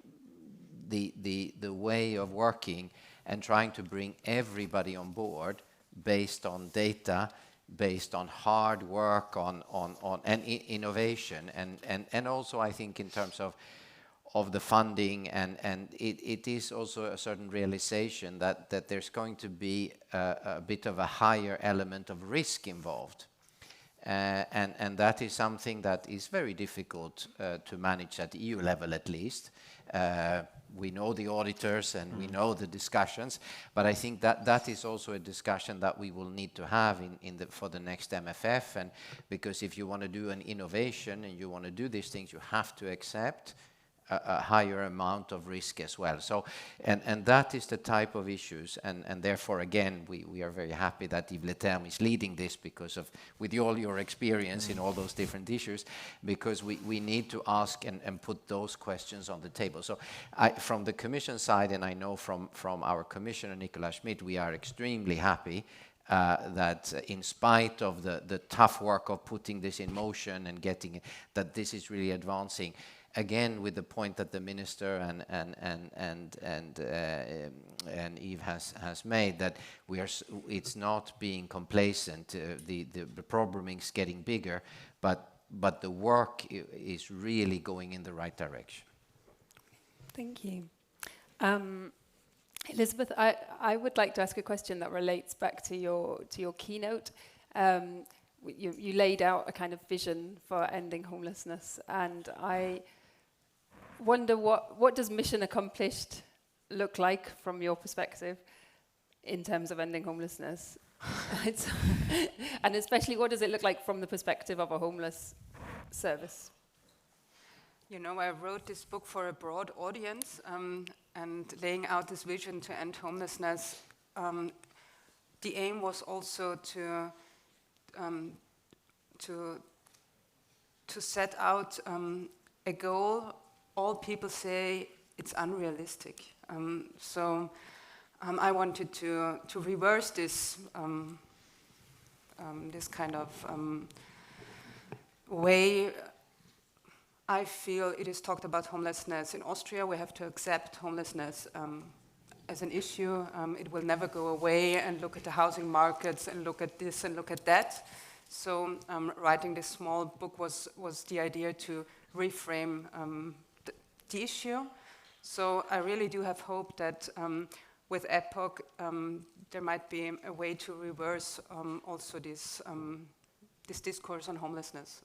the way of working and trying to bring everybody on board based on data, based on hard work on innovation, and also I think in terms of the funding, and it is also a certain realization that there's going to be a bit of a higher element of risk involved. And that is something that is very difficult to manage at the EU level, at least. We know the auditors and we know the discussions, but I think that is also a discussion that we will need to have for the next MFF. And because if you want to do an innovation and you want to do these things, you have to accept a higher amount of risk as well. So, and that is the type of issues, and therefore again we are very happy that Yves Leterme is leading this, because of with all your experience in all those different issues, because we need to ask and put those questions on the table. So from the Commission side, and I know from our Commissioner Nicolas Schmit, we are extremely happy that in spite of the tough work of putting this in motion and getting it, that this is really advancing. Again, with the point that the minister and Yves has made, that it's not being complacent. The problem is getting bigger, but the work is really going in the right direction. Thank you. Elisabeth, I would like to ask a question that relates back to your keynote. You laid out a kind of vision for ending homelessness, and I wonder what does mission accomplished look like from your perspective in terms of ending homelessness? And especially, what does it look like from the perspective of a homeless service? You know, I wrote this book for a broad audience, and laying out this vision to end homelessness. The aim was also to set out a goal. All people say it's unrealistic. So I wanted to reverse this this kind of way. I feel it is talked about homelessness. In Austria, we have to accept homelessness as an issue. It will never go away, and look at the housing markets and look at this and look at that. So writing this small book was the idea to reframe the issue. So I really do have hope that with EPOCH there might be a way to reverse also this discourse on homelessness.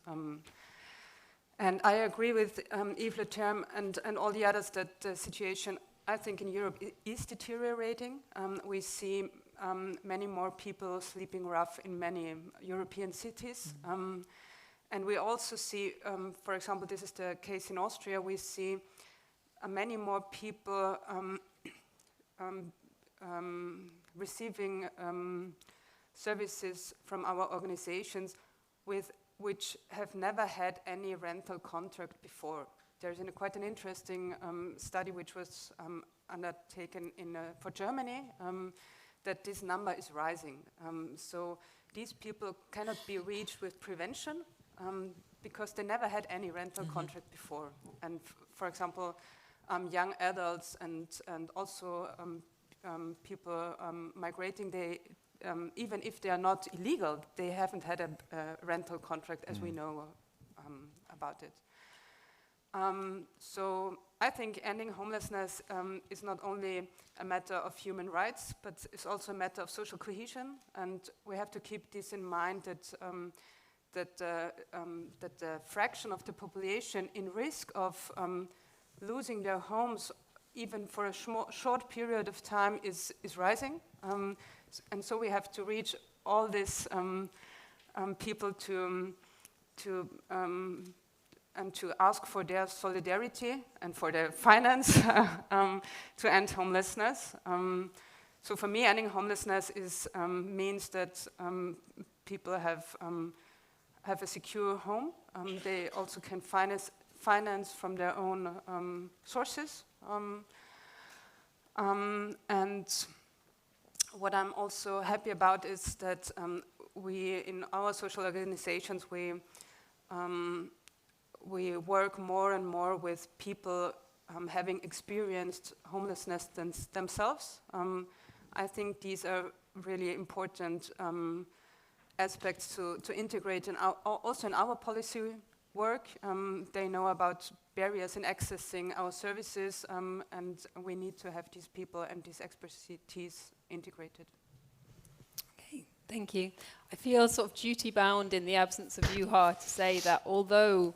And I agree with Yves Leterme and all the others that the situation, I think, in Europe is deteriorating. We see many more people sleeping rough in many European cities. And we also see, for example, this is the case in Austria, we see many more people receiving services from our organizations which have never had any rental contract before. There's quite an interesting study which was undertaken for Germany, that this number is rising. So these people cannot be reached with prevention because they never had any rental contract before. And for example, young adults and also people migrating, they even if they are not illegal, they haven't had a rental contract as we know about it. So I think ending homelessness is not only a matter of human rights, but it's also a matter of social cohesion, and we have to keep this in mind that the fraction of the population in risk of losing their homes even for a short period of time is rising. And so we have to reach all these people to ask for their solidarity and for their finance to end homelessness. So for me, ending homelessness means that people have a secure home. They also can finance from their own sources. And what I'm also happy about is that we, in our social organizations, we work more and more with people having experienced homelessness themselves. I think these are really important aspects to integrate also in our policy work. They know about barriers in accessing our services, and we need to have these people and this expertise integrated. Okay, thank you. I feel sort of duty-bound in the absence of Juha to say that although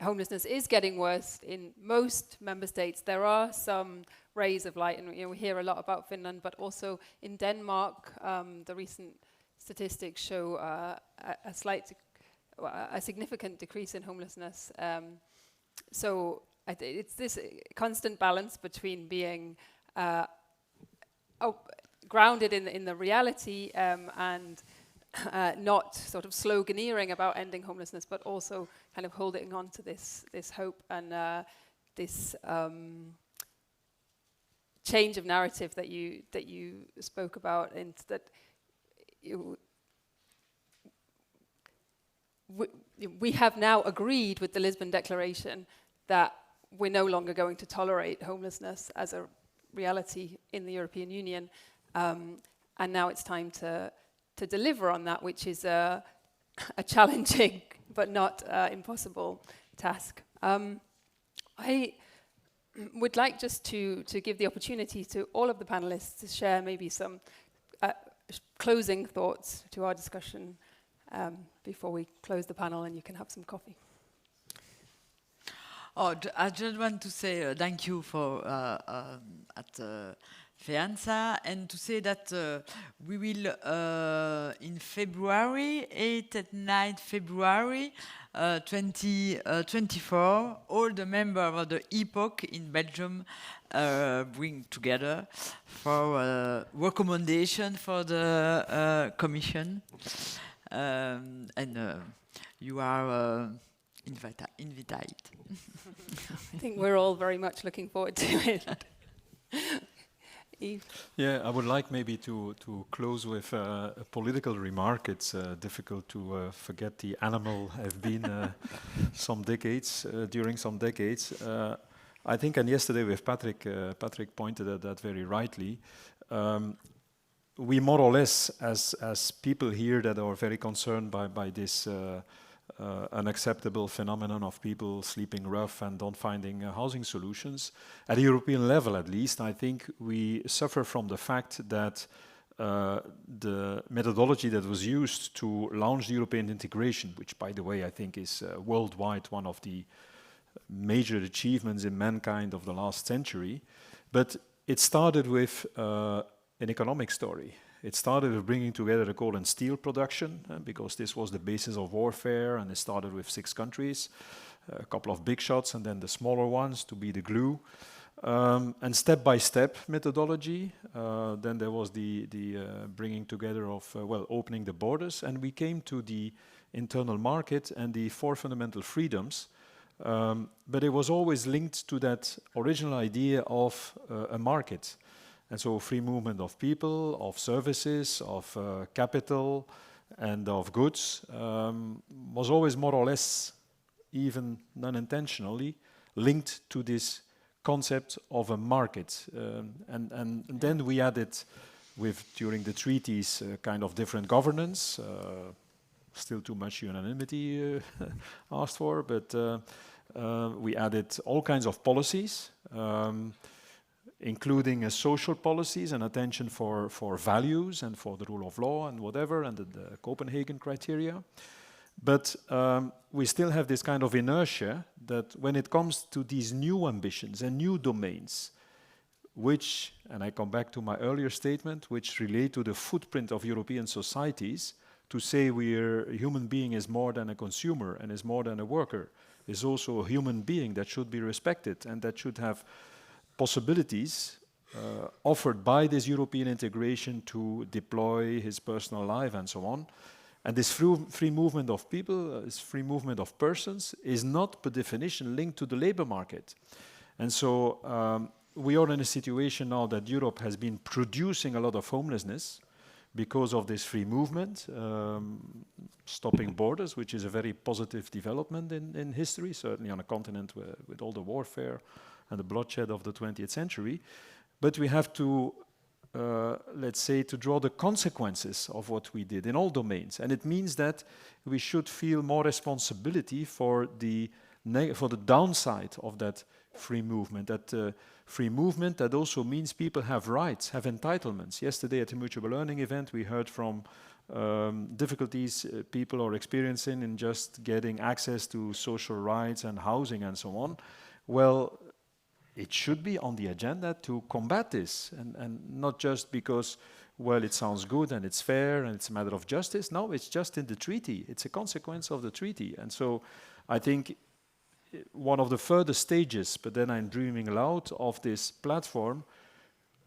homelessness is getting worse in most member states, there are some rays of light, and we hear a lot about Finland, but also in Denmark, the recent statistics show a significant decrease in homelessness. So it's this constant balance between being grounded in the reality and not sort of sloganeering about ending homelessness, but also kind of holding on to this hope and this change of narrative that you spoke about, and that we have now agreed with the Lisbon Declaration that we're no longer going to tolerate homelessness as a reality in the European Union, and now it's time to deliver on that, which is a challenging but not impossible task. I would like just to give the opportunity to all of the panelists to share maybe some closing thoughts to our discussion before we close the panel, and you can have some coffee. I just want to say thank you for at FEANTSA, and to say that we will in February, 8th and 9th February 2024, all the members of the EPOC in Belgium bring together for recommendation for the Commission. And you are invited. I think we're all very much looking forward to it. Yves? Yeah, I would like maybe to close with a political remark. It's difficult to forget the animal have been during some decades. I think, and yesterday with Patrick pointed at that very rightly. We more or less, as people here that are very concerned by this unacceptable phenomenon of people sleeping rough and not finding housing solutions, at a European level at least, I think we suffer from the fact that the methodology that was used to launch the European integration, which by the way I think is worldwide one of the major achievements in mankind of the last century, but it started with an economic story. It started with bringing together the coal and steel production, because this was the basis of warfare, and it started with 6 countries, a couple of big shots, and then the smaller ones to be the glue. And step-by-step methodology. Then there was the bringing together of, opening the borders, and we came to the internal market and the 4 fundamental freedoms. But it was always linked to that original idea of a market. And so free movement of people, of services, of capital, and of goods was always more or less, even unintentionally, linked to this concept of a market. And then we added, during the treaties, kind of different governance, still too much unanimity asked for, but we added all kinds of policies, including social policies and attention for values and for the rule of law and whatever, and the Copenhagen criteria. But we still have this kind of inertia that when it comes to these new ambitions and new domains, which, and I come back to my earlier statement, which relate to the footprint of European societies, to say a human being is more than a consumer and is more than a worker, is also a human being that should be respected and that should have possibilities offered by this European integration to deploy his personal life and so on. And this free movement of people, this free movement of persons, is not per definition linked to the labor market. And so we are in a situation now that Europe has been producing a lot of homelessness because of this free movement, stopping borders, which is a very positive development in history, certainly on a continent with all the warfare and the bloodshed of the 20th century. But we have to, let's say, to draw the consequences of what we did in all domains. And it means that we should feel more responsibility for the downside of that free movement. That free movement, that also means people have rights, have entitlements. Yesterday at the mutual learning event, we heard from difficulties people are experiencing in just getting access to social rights and housing and so on. Well, it should be on the agenda to combat this, and not just because, well, it sounds good and it's fair and it's a matter of justice. No, it's just in the treaty. It's a consequence of the treaty. And so I think one of the further stages, but then I'm dreaming aloud, of this platform,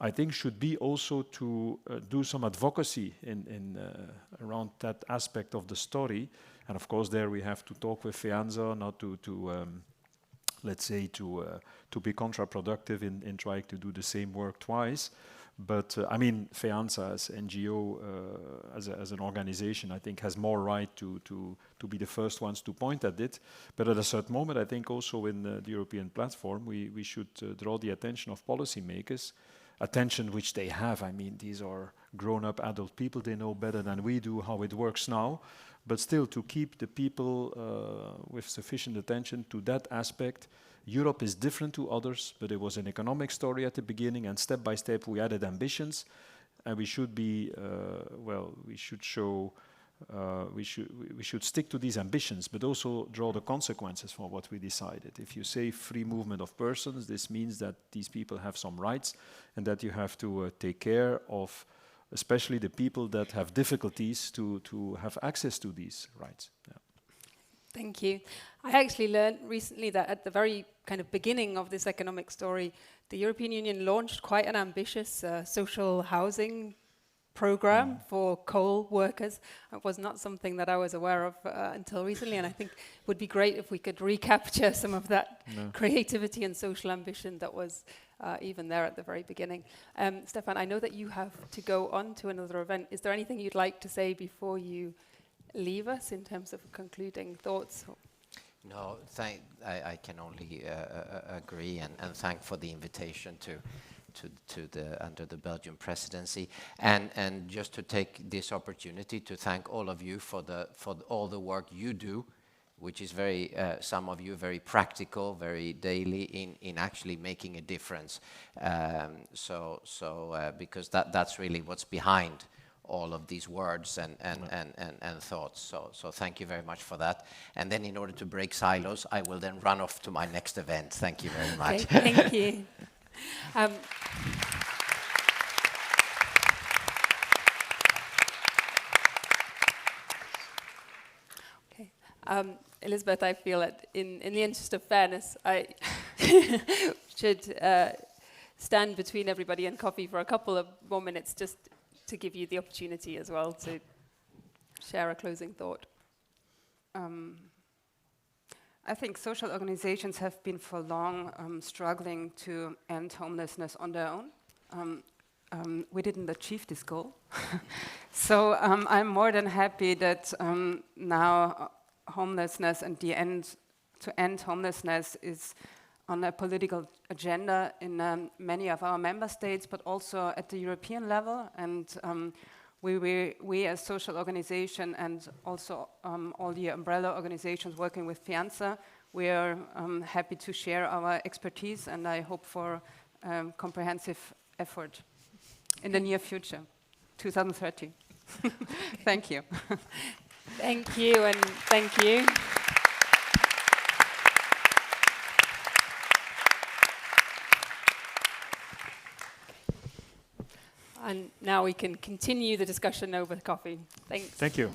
I think should be also to do some advocacy around that aspect of the story. And of course there we have to talk with FEANTSA, not let's say, to be counterproductive in trying to do the same work twice. But I mean, FEANTSA as NGO, as an organization, I think has more right to be the first ones to point at it. But at a certain moment, I think also in the European platform, we should draw the attention of policymakers, attention which they have. I mean, these are grown-up adult people. They know better than we do how it works now. But still, to keep the people with sufficient attention to that aspect. Europe is different to others, but it was an economic story at the beginning, and step by step we added ambitions, and we should be, we should show, we should stick to these ambitions, but also draw the consequences for what we decided. If you say free movement of persons, this means that these people have some rights, and that you have to take care of especially the people that have difficulties to have access to these rights. Yeah. Thank you. I actually learned recently that at the very kind of beginning of this economic story, the European Union launched quite an ambitious social housing program for coal workers. It was not something that I was aware of until recently, and I think it would be great if we could recapture some of that creativity and social ambition that was even there at the very beginning. Stefan, I know that you have to go on to another event. Is there anything you'd like to say before you leave us in terms of concluding thoughts? No, I can only agree and thank for the invitation under the Belgian presidency, and just to take this opportunity to thank all of you for all the work you do, which is very some of you very practical, very daily in actually making a difference. Because that's really what's behind all of these words and thoughts. So thank you very much for that. And then in order to break silos, I will then run off to my next event. Thank you very much. Okay, thank you. Elisabeth, I feel that in the interest of fairness, I should stand between everybody and coffee for a couple of more minutes, just to give you the opportunity as well to share a closing thought. I think social organizations have been for long struggling to end homelessness on their own. We didn't achieve this goal. So I'm more than happy that now homelessness and to end homelessness is on a political agenda in many of our member states, but also at the European level. And we as social organization and also all the umbrella organizations working with FEANTSA, we are happy to share our expertise, and I hope for comprehensive effort in the near future, 2030. Thank you. Thank you, and thank you. And now we can continue the discussion over the coffee. Thanks. Thank you.